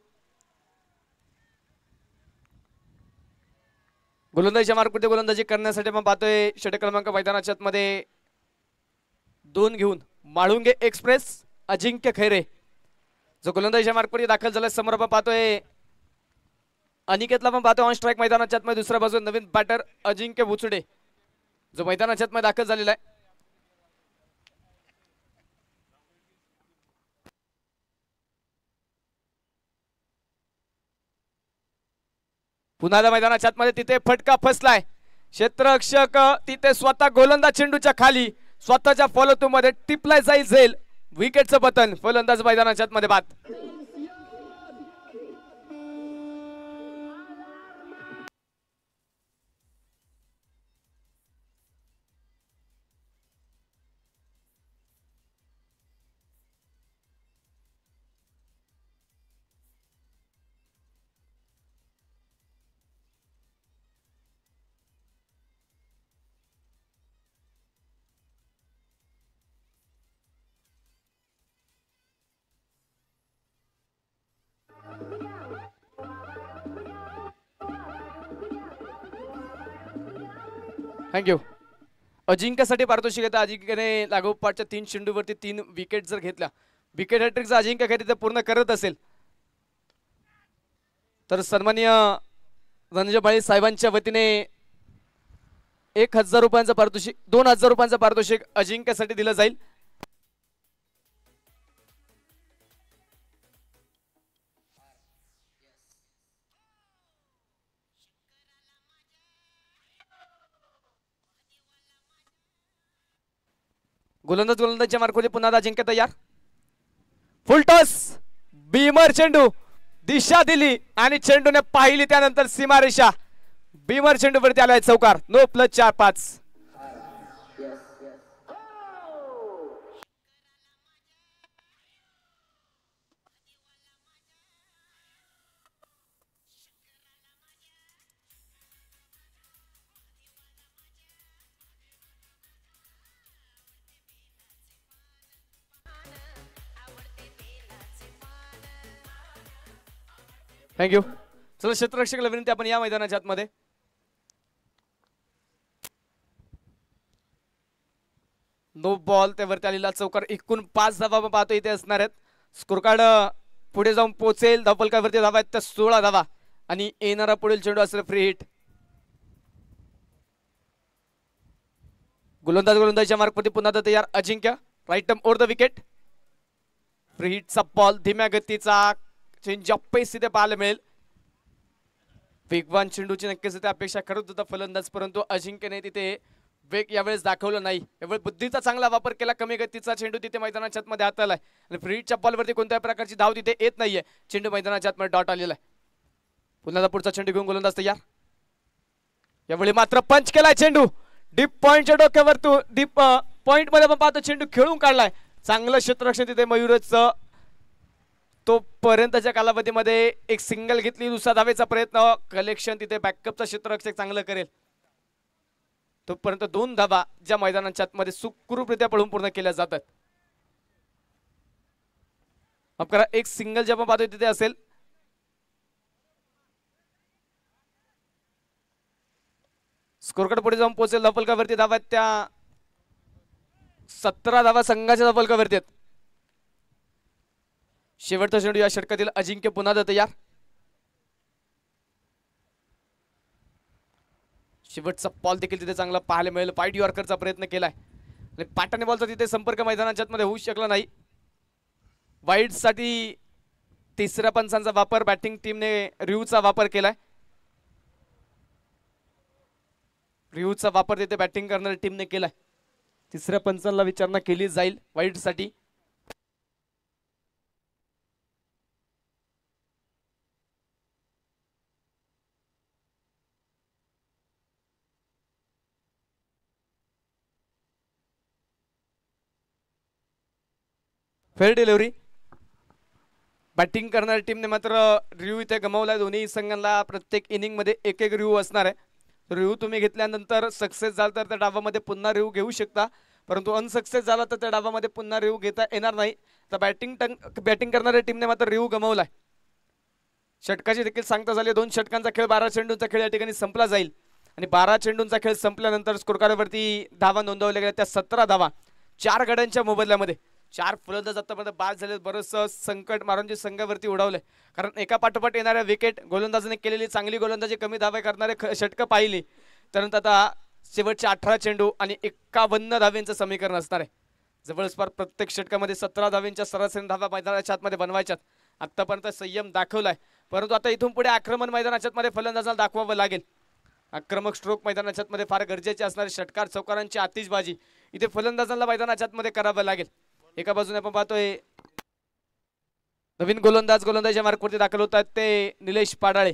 गोलंदाजीच्या मार्कवरती गोलंदाजी करण्यासाठी आपण पाहतोय षटक क्रमांक मैदानाच्या आतमध्ये 2 घेऊन माळुंगे एक्सप्रेस अजिंक्य खैरे जो गोलंदाजीच्या मार्कवरती दाखल झाला. समोर आपण पाहतोय अनिकेतला पण पाहतोय ऑन स्ट्राईक मैदानाच्या आतमध्ये. दुसऱ्या बाजूला नवीन बॅटर अजिंक्य बुचडे जो मैदानाच्या आतमध्ये दाखल झालेला आहे. पुन्हा मैदानाच्या आतमध्ये तिथे फटका फसलाय. क्षेत्ररक्षक तिथे स्वतः गोलंदाज चेंडूच्या खाली स्वतःच्या फॉलो मध्ये टिपलाय जाईल विकेटचं पतन. फलंदाज मैदानाच्या आतमध्ये बाद. थँक्यू. अजिंक्यसाठी पारितोषिक येतं. अजिंक्यने लागोपाठच्या 3 चेंडूवरती 3 विकेट जर घेतल्या, विकेट हॅट्रिक जर अजिंक्य खैरे ते पूर्ण करत असेल तर सन्माननीय रणजित भाई साहेबांच्या वतीने 1000 रुपयांचं पारितोषिक 2000 रुपयांचं पारितोषिक अजिंक्यसाठी दिलं जाईल. गोलंदाजच्या मार्कवरती पुन्हा अजिंक्य तयार. फुलटॉस बीमर चेंडू दिशा दिली आणि चेंडूने पाहिली त्यानंतर सीमारेषा. बीमर चेंडूवरती आलाय चौकार. No plus 4-5. थँक्यू. चला क्षेत्ररक्षकाला विनंती आपण या मैदानाच्या आतमध्ये. नो बॉल त्यावरती आलेला चौकार. एकूण 5 धावा आपण पाहतो इथे असणार आहेत. स्कोर कार्ड पुढे जाऊन पोहोचेल. धावफलकावरती धावा आहेत त्या 16 धावा आणि येणारा पुढील चेंडू असेल फ्री हिट. गोलंदाजच्या मार्कवरती पुन्हा तयार Ajinkya. Right arm over the wicket. Free हिटचा बॉल धीम्या गतीचा चेंज ऑफ पेस इथे पाहायला मिळेल. वेगवान चेंडूची नक्कीच इथे अपेक्षा करत होता फलंदाज, परंतु अजिंक्यने तिथे वेग यावेळेस दाखवलं नाही. यावेळी बुद्धीचा चांगला वापर केला. कमी गतीचा चेंडू तिथे मैदानाच्या आतमध्ये हात आलाय आणि फ्री हिटच्या बॉलवरती कोणत्याही प्रकारची धाव तिथे येत नाहीये. चेंडू मैदानाच्या आतमध्ये डॉट आलेला आहे. पुन्हा पुढचा चेंडू घेऊन गोलंदाज तयार. यावेळी मात्र पंच केलाय चेंडू डीप पॉइंटच्या डोक्यावर. तू डीप पॉइंट मध्ये आपण पाहतो चेंडू खेळून काढलाय. चांगलं क्षेत्ररक्षण तिथे मयूरचं. तो पर्यंतच्या कालावधीमध्ये एक सिंगल घेतली. दुसरा धावेचा प्रयत्न. कलेक्शन तिथे बॅकअपचा क्षेत्ररक्षक चांगलं करेल. तोपर्यंत 2 धावा ज्या मैदानाच्या आतमध्ये सुखरूपरित्या पळून पूर्ण केल्या जातात. अपकरा एक सिंगल जे आपण पाहतोय तिथे असेल. स्कोरकार्ड पुढे जाऊन पोहोचेल. धावफलकावरती धावा त्या 17 धावा संघाच्या धावफलकावरती आहेत. शेवटचा चेंडू या षटकातील अजिंक्य पुन्हा तयार. शेवटचा बॉल देखील तिथे चांगला पाहायला मिळेल. वाईड यॉर्करचा प्रयत्न केलाय आणि पाटाने बॉलचा तिथे संपर्क मैदानाच्या मध्ये होऊ शकला नाही. वाईड साठी तिसऱ्या पंचांचा वापर बॅटिंग टीमने रिव्हचा वापर केलाय. रिव्हचा वापर तिथे बॅटिंग करणाऱ्या टीमने केलाय. तिसऱ्या पंचांना विचारणा केली जाईल वाईड साठी. Fair delivery. बॅटिंग करणाऱ्या टीमने मात्र रिव्ह्यू इथे गमावलाय. दोन्ही संघांना प्रत्येक इनिंग मध्ये एक रिव्ह्यू असणार आहे. रिव्ह्यू तुम्ही घेतल्यानंतर सक्सेस झाला तर त्या डावामध्ये पुन्हा रिव्ह्यू घेऊ शकता, परंतु अनसक्सेस झाला तर त्या डावामध्ये पुन्हा रिव्ह्यू घेता येणार नाही. तर बॅटिंग करणाऱ्या टीमने मात्र रिव्ह गमावलाय. षटकाची देखील सांगता झाली. 2 षटकांचा खेळ, 12 चेंडूंचा खेळ या ठिकाणी संपला जाईल आणि 12 चेंडूंचा खेळ संपल्यानंतर स्कोरकार्डवरती धावा नोंदवल्या गेल्या. त्या 17 धावा 4 गड्यांच्या मोबदल्यामध्ये. 4 फलंदाज आतापर्यंत बाद झाले. बरंचसं संकट मारून जे संघावरती उडवलंय, कारण एका पाठोपाठ येणाऱ्या विकेट, गोलंदाजाने केलेली चांगली गोलंदाजी, कमी धावा करणारे षटकं पाहिली, त्यानंतर आता शेवटचे 18 चेंडू आणि 51 धाव्यांचं समीकरण असणार आहे. जवळपास प्रत्येक षटकामध्ये 17 धाव्यांच्या सरासरी धावा मैदानाच्या आतमध्ये बनवायच्यात. आतापर्यंत संयम दाखवलाय, परंतु आता इथून पुढे आक्रमण मैदानाच्या आतमध्ये फलंदाजाला दाखवावं लागेल. आक्रमक स्ट्रोक मैदानाच्या आतमध्ये फार गरजेचे असणारे षटकार चौकारांची आतिषबाजी इथे फलंदाजांना मैदानाच्या आतमध्ये करावं लागेल. एका बाजूने आपण पाहतोय नवीन गोलंदाजाच्या मार्कवरती दाखल होत आहेत ते निलेश पाडाळे.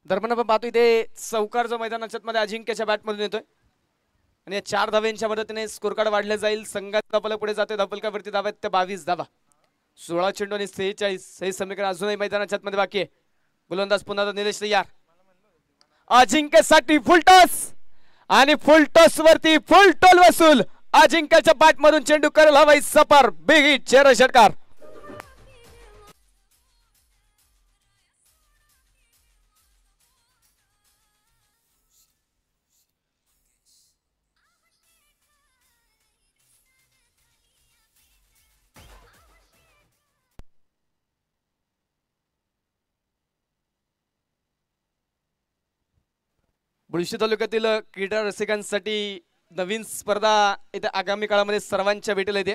दरम्यान आपण पाहतो इथे चौकार जो मैदानाच्या मध्ये अजिंक्यच्या बॅटमधून येतोय आणि या 4 धाव्यांच्या मदतीने स्कोरकार्ड वाढले जाईल. संघाचा फलक पुढे जातोय. धावफलकावरती धावा आहेत त्या 22 धावा. 16 चेंडू आणि 46 हे समीकरण अजूनही मैदानाच्या मध्ये बाकी आहे. गोलंदाज पुन्हा निलेश तयार. अजिंक्यसाठी फुलटॉस आणि फुलटॉस वरती फुल टोल वसूल. अजिंक्यच्या बॅटमधून चेंडू करेल हवाई सपार. बिग हिट, चेहरा षटकार. बुलशी तालुक्यातील क्रीडा रसिकांसाठी नवीन स्पर्धा इथे आगामी काळामध्ये सर्वांच्या भेटीला येते.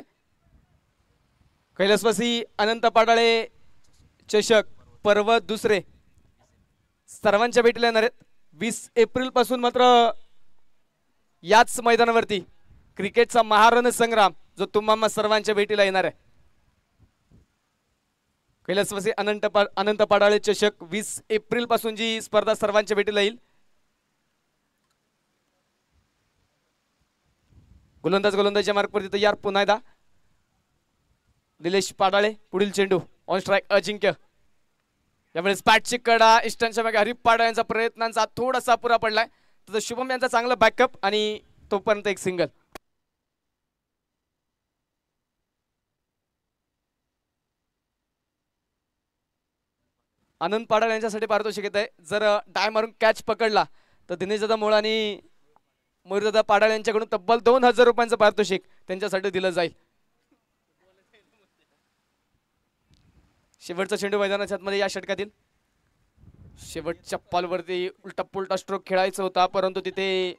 कैलासवासी अनंत पाडाळे चषक पर्व दुसरे सर्वांच्या भेटीला येणार आहेत. 20 एप्रिल पासून मात्र याच मैदानावरती क्रिकेटचा महारण संग्राम जो तुम्हा सर्वांच्या भेटीला येणार आहे. कैलासवासी अनंत पाडाळे चषक 20 एप्रिल पासून जी स्पर्धा सर्वांच्या भेटीला येईल. गोलंदाजाच्या मार्कवरती तयार. पुन्हा एकदा निलेश पाडाळे. पुढील चेंडू ऑन स्ट्राइक अजिंक्य. यावेळेस बॅटची कडा इष्टांच्या मागे हरिप पाडाळे यांचा प्रयत्नांचा थोडासा पुरा पडलाय. तर शुभम यांचा चांगला बॅकअप आणि तोपर्यंत एक सिंगल. आनंद पाडाळे यांच्यासाठी पारितोषिक येत आहे. जर डाय मारून कॅच पकडला तर दिनेश दादा मोळ आणि मयूरदादा पाडाळे यांच्याकडून तब्बल 2000 रुपयांचं पारितोषिक त्यांच्यासाठी दिलं जाईल. शेवटचा चेंडू मैदानाच्या आतमध्ये या षटकातील. शेवटच्या बॉलवरती उलटा पुलटा स्ट्रोक खेळायचा होता, परंतु तिथे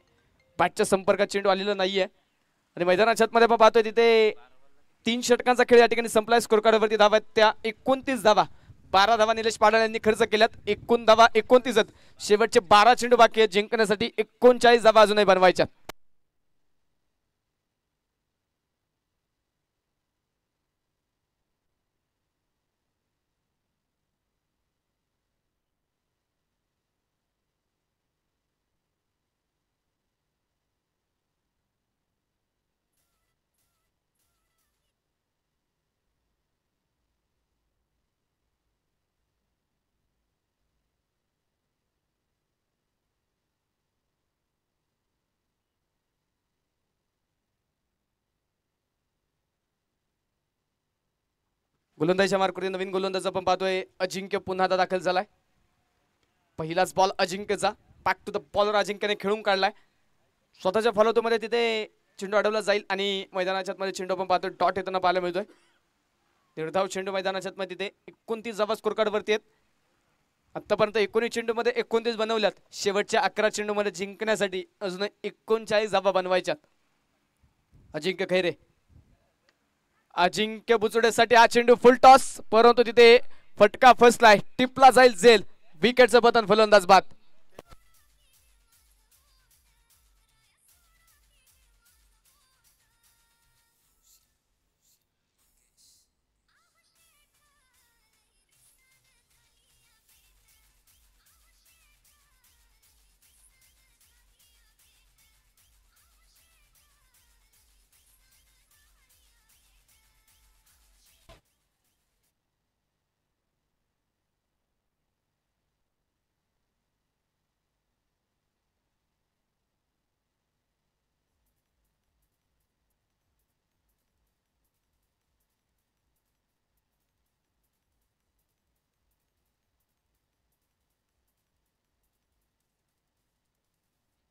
बॅटच्या संपर्कात चेंडू आलेला नाहीये आणि मैदानाच्या आतमध्ये आपण पाहतोय तिथे 3 षटकांचा खेळ या ठिकाणी संपलाय. स्कोरकार्डवरती धावा त्या 29 धावा. 12 धावा निलेश पाडाळे यांनी खर्च केल्यात. 29 धावा 29. शेवटचे 12 चेंडू बाकी आहेत जिंकण्यासाठी. 39 धावा अजूनही बनवायच्या. गोलंदाजीच्या मार्कवरती नवीन गोलंदाज आपण पाहतोय अजिंक्य पुन्हा आता दाखल झालाय. पहिलाच बॉल अजिंक्यचा. बॅक टू द बॉलर अजिंक्यने खेळून काढलाय. स्वतःच्या फॉलोमध्ये तिथे चेंडू अडवला जाईल आणि मैदानाच्या आतमध्ये चेंडू आपण पाहतोय डॉट येताना पाहायला मिळतोय. निर्धाव चेंडू मैदानाच्या आतमध्ये तिथे 29 धावा स्कोरकार्डवरती आहेत. आतापर्यंत 19 चेंडूमध्ये 29 बनवल्यात. शेवटच्या 11 चेंडूमध्ये जिंकण्यासाठी अजून 39 धावा बनवायच्यात. अजिंक्य खैरे, अजिंक्य बुचुडेसाठी हा चेंडू फुल टॉस, परंतु तिथे फटका फसलाय. टिपला जाईल झेल. विकेटचं पतन, फलंदाज बाद.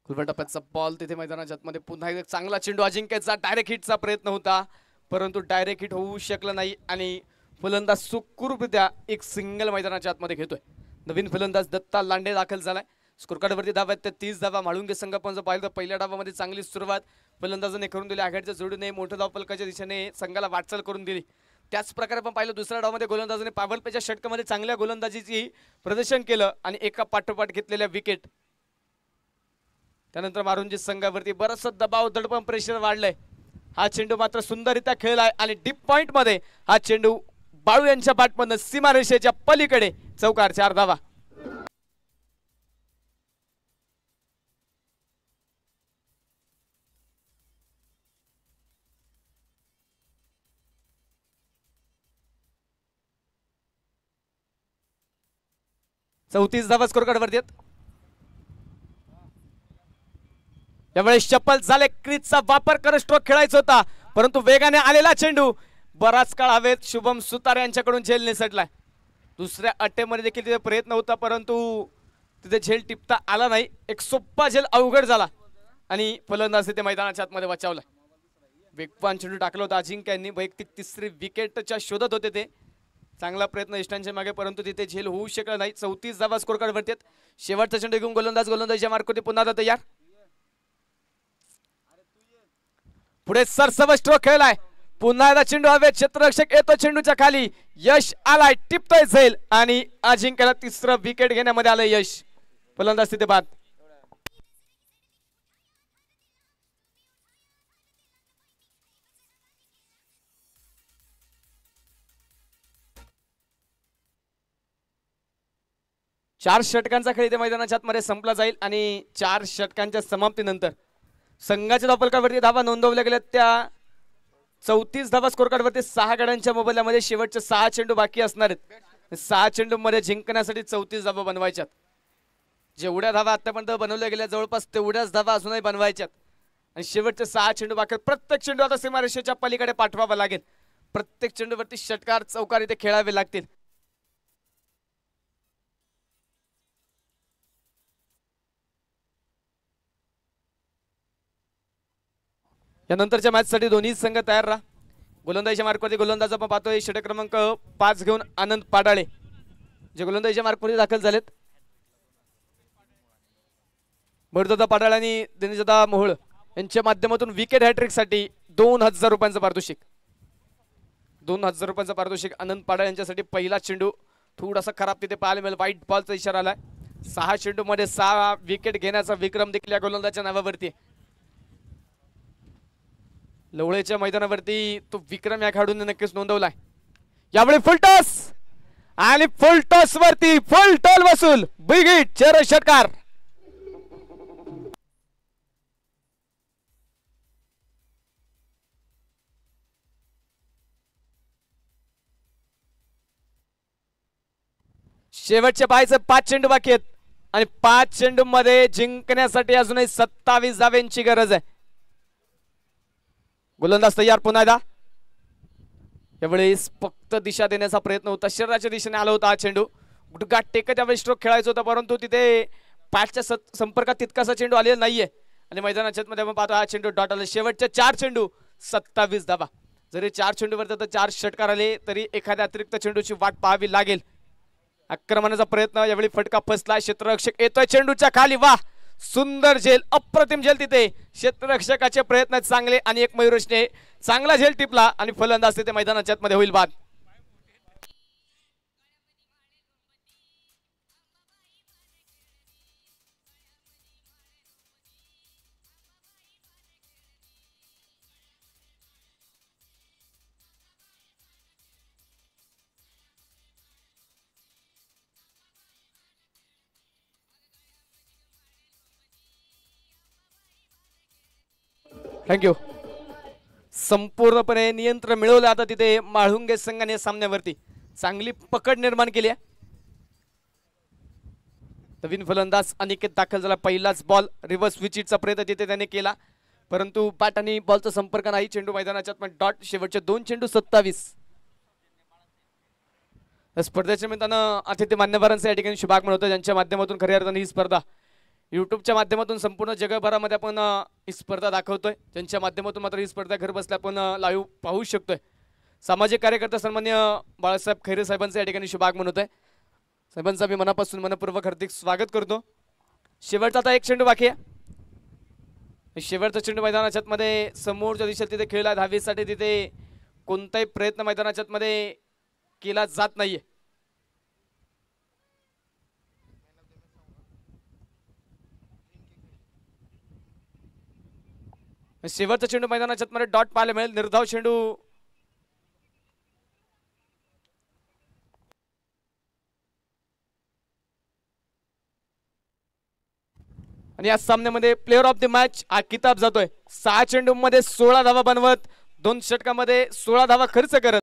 टप्प्याचा बॉल तिथे मैदानाच्या आतमध्ये. पुन्हा एक चांगला चेंडू अजिंक्यचा. डायरेक्ट हिटचा प्रयत्न होता, परंतु डायरेक्ट हिट होऊ शकला नाही आणि फलंदाज सुखरूपरित्या एक सिंगल मैदानाच्या आतमध्ये घेतोय. नवीन फलंदाज दत्ता लांडे दाखल झालाय. स्कोरकार्डवरती धावा आहेत त्या 30 धावा. म्हाळुंगे संघ आपण जर पाहिलं तर पहिल्या डावामध्ये चांगली सुरुवात फलंदाजाने करून दिली. आघाडीच्या जोडीने मोठं धाव फलकाच्या दिशेने संघाला वाटचाल करून दिली. त्याच प्रकारे आपण पाहिलं दुसऱ्या डावामध्ये गोलंदाजाने पावर प्लेच्या षटकामध्ये चांगल्या गोलंदाजीची प्रदर्शन केलं आणि एका पाठोपाठ घेतलेल्या विकेट. त्यानंतर मारुंजी संघावरती बराचसा दबाव, दडपण, प्रेशर वाढलंय. हा चेंडू मात्र सुंदररित्या खेळलाय आणि डीप पॉइंट मध्ये हा चेंडू बाळू यांच्या बॅटमधनं सीमारेषेच्या पलीकडे चौकार. 4 धावा. चौतीस धावा स्कोरकार्डवरती आहेत. यावेळेस चप्पल झाले. क्रीजचा वापर करत स्ट्रोक खेळायचा होता, परंतु वेगाने आलेला चेंडू बराच काळ हवेत शुभम सुतार यांच्याकडून झेल निसटलाय. दुसऱ्या अट्टेमध्ये देखील तिथे प्रयत्न होता, परंतु तिथे झेल टिपता आला नाही. एक सोपा झेल अवघड झाला आणि फलंदाज तिथे मैदानाच्या आतमध्ये बचावला. वेगवान चेंडू टाकला होता अजिंक्य यांनी. वैयक्तिक 3री विकेटच्या शोधात होते ते. चांगला प्रयत्न इष्टांच्या मागे, परंतु तिथे झेल होऊ शकला नाही. 34 धावा स्कोरकार्डवरती आहेत. शेवटचा चेंडू घेऊन गोलंदाजीच्या मार्कवरती पुन्हा तयार. पुढे सरसव स्ट्रोक खेळलाय. पुन्हा एकदा चेंडू हवेत. क्षेत्ररक्षक येतो चेंडूच्या खाली. यश आलाय. टिपतोय झेल आणि अजिंक्यला 3रं विकेट घेण्यामध्ये आलं यश. फलंदाज तिथे बाद. चार षटकांचा खेळ इथे मैदानाच्या आतमध्ये संपला जाईल आणि 4 षटकांच्या समाप्तीनंतर संघाच्या धावफलकावरती धावा नोंदवल्या गेल्या त्या 34 धावा स्कोरकार्डवरती. 6 गड्यांच्या मोबदल्यामध्ये शेवटचे 6 चेंडू बाकी असणार आहेत. 6 चेंडू मध्ये जिंकण्यासाठी 34 धावा बनवायच्यात. जेवढ्या धावा आतापर्यंत बनवल्या गेल्या जवळपास तेवढ्याच धावा अजूनही बनवायच्यात आणि शेवटचे 6 चेंडू बाकी. प्रत्येक चेंडू आता सीमारेषेच्या पलीकडे पाठवावा लागेल. प्रत्येक चेंडूवरती षटकार, चौकार इथे खेळावे लागतील. यानंतरच्या मॅच साठी दोन्ही संघ तयार राहा. गोलंदाजीच्या मार्कवरती गोलंदाज आपण पाहतोय षटक क्रमांक 5 घेऊन आनंद पाडाळे जे गोलंदाजीच्या मार्कवरती दाखल झालेत. भरदादा पाडाळे आणि दिनेशदा मोहोळ यांच्या माध्यमातून विकेट हॅट्रिक साठी 2000 रुपयांचं पारितोषिक. 2000 रुपयांचं पारितोषिक आनंद पाडाळे यांच्यासाठी. पहिला चेंडू थोडासा खराब तिथे पाहायला मिळेल. वाईट बॉलचा इशारा आलाय. 6 चेंडू मध्ये 6 विकेट घेण्याचा विक्रम देखील या गोलंदाजाच्या नावावरती. लवळेच्या मैदानावरती तो विक्रम या खेळाडूने नक्कीच नोंदवलाय. यावेळी फुल टॉस आणि फुल टॉस वरती फुल टॉल वसूल. Big hit. 4 षटकार. शेवटचे पाहायचे 5 चेंडू बाकी आहेत आणि 5 चेंडू मध्ये जिंकण्यासाठी अजूनही 27 धाव्यांची गरज आहे. गोलंदाज तयार. पुन्हा एकदा यावेळेस फक्त दिशा देण्याचा प्रयत्न होता. शरीराच्या दिशेने आला होता हा चेंडू. गुडघा टेकत त्यावेळी स्ट्रोक खेळायचा होता, परंतु तिथे पॅचच्या संपर्कात तितकासा चेंडू आलेला नाहीये आणि मैदानाच्या मध्ये आपण पाहतो हा चेंडू डॉट आला. शेवटचे 4 चेंडू 27 धावा. जरी 4 चेंडूवर तर 4 षटकार आले तरी एखाद्या अतिरिक्त चेंडूची वाट पाहावी लागेल. आक्रमणाचा प्रयत्न, यावेळी फटका फसला, क्षेत्ररक्षक येतोय चेंडूच्या खाली, वा सुंदर झेल, अप्रतिम झेल तिथे, क्षेत्ररक्षकाचे प्रयत्न चांगले आणि एक मयूरशने चांगला झेल टिपला आणि फलंदाज तिथे मैदानाच्या आतमध्ये होईल बाद. थँक्यू. संपूर्णपणे नियंत्रण मिळवलं आता तिथे माळुंगे संघाने सामन्यावरती, चांगली पकड निर्माण केली आहे. नवीन फलंदाज अनिकेत दाखल झाला, पहिलाच बॉल रिव्हर्स विचिटचा प्रयत्न तिथे त्याने केला, परंतु बॅट आणि बॉलचा संपर्क नाही. चेंडू मैदानाच्या आत डॉट, शेवटचे 2 चेंडू 27. स्पर्धेच्या निमित्तानं अतिथी मान्यवरांचा या ठिकाणी शुभागमन म्हणतो, ज्यांच्या माध्यमातून खऱ्या अर्थाने ही स्पर्धा यूट्यूबच्या माध्यमातून संपूर्ण जगभरामध्ये आपण ही स्पर्धा दाखवतोय, ज्यांच्या माध्यमातून मात्र ही स्पर्धा घर बसल्या आपण लाईव्ह पाहू शकतोय. सामाजिक कार्यकर्ता सन्मान्य बाळासाहेब खैरे साहेबांचं या ठिकाणी शुभागमन होत आहे. साहेबांचं मी मनापासून मनपूर्वक हार्दिक स्वागत करतो. शेवटचा आता 1 चेंडू बाकी आहे. शेवटचा चेंडू मैदानाच्या आतमध्ये समोरच्या दिशेला तिथे खेळला, धावेसाठी तिथे कोणताही प्रयत्न मैदानाच्या आतमध्ये केला जात नाहीये. शेवटचा चेंडू मैदानाच्या आतमध्ये डॉट पाहायला मिळेल, निर्धाव चेंडू. आणि या सामन्यामध्ये प्लेअर ऑफ द मॅच हा किताब जातोय. 6 चेंडूमध्ये 16 धावा बनवत, 2 षटकामध्ये 16 धावा खर्च करत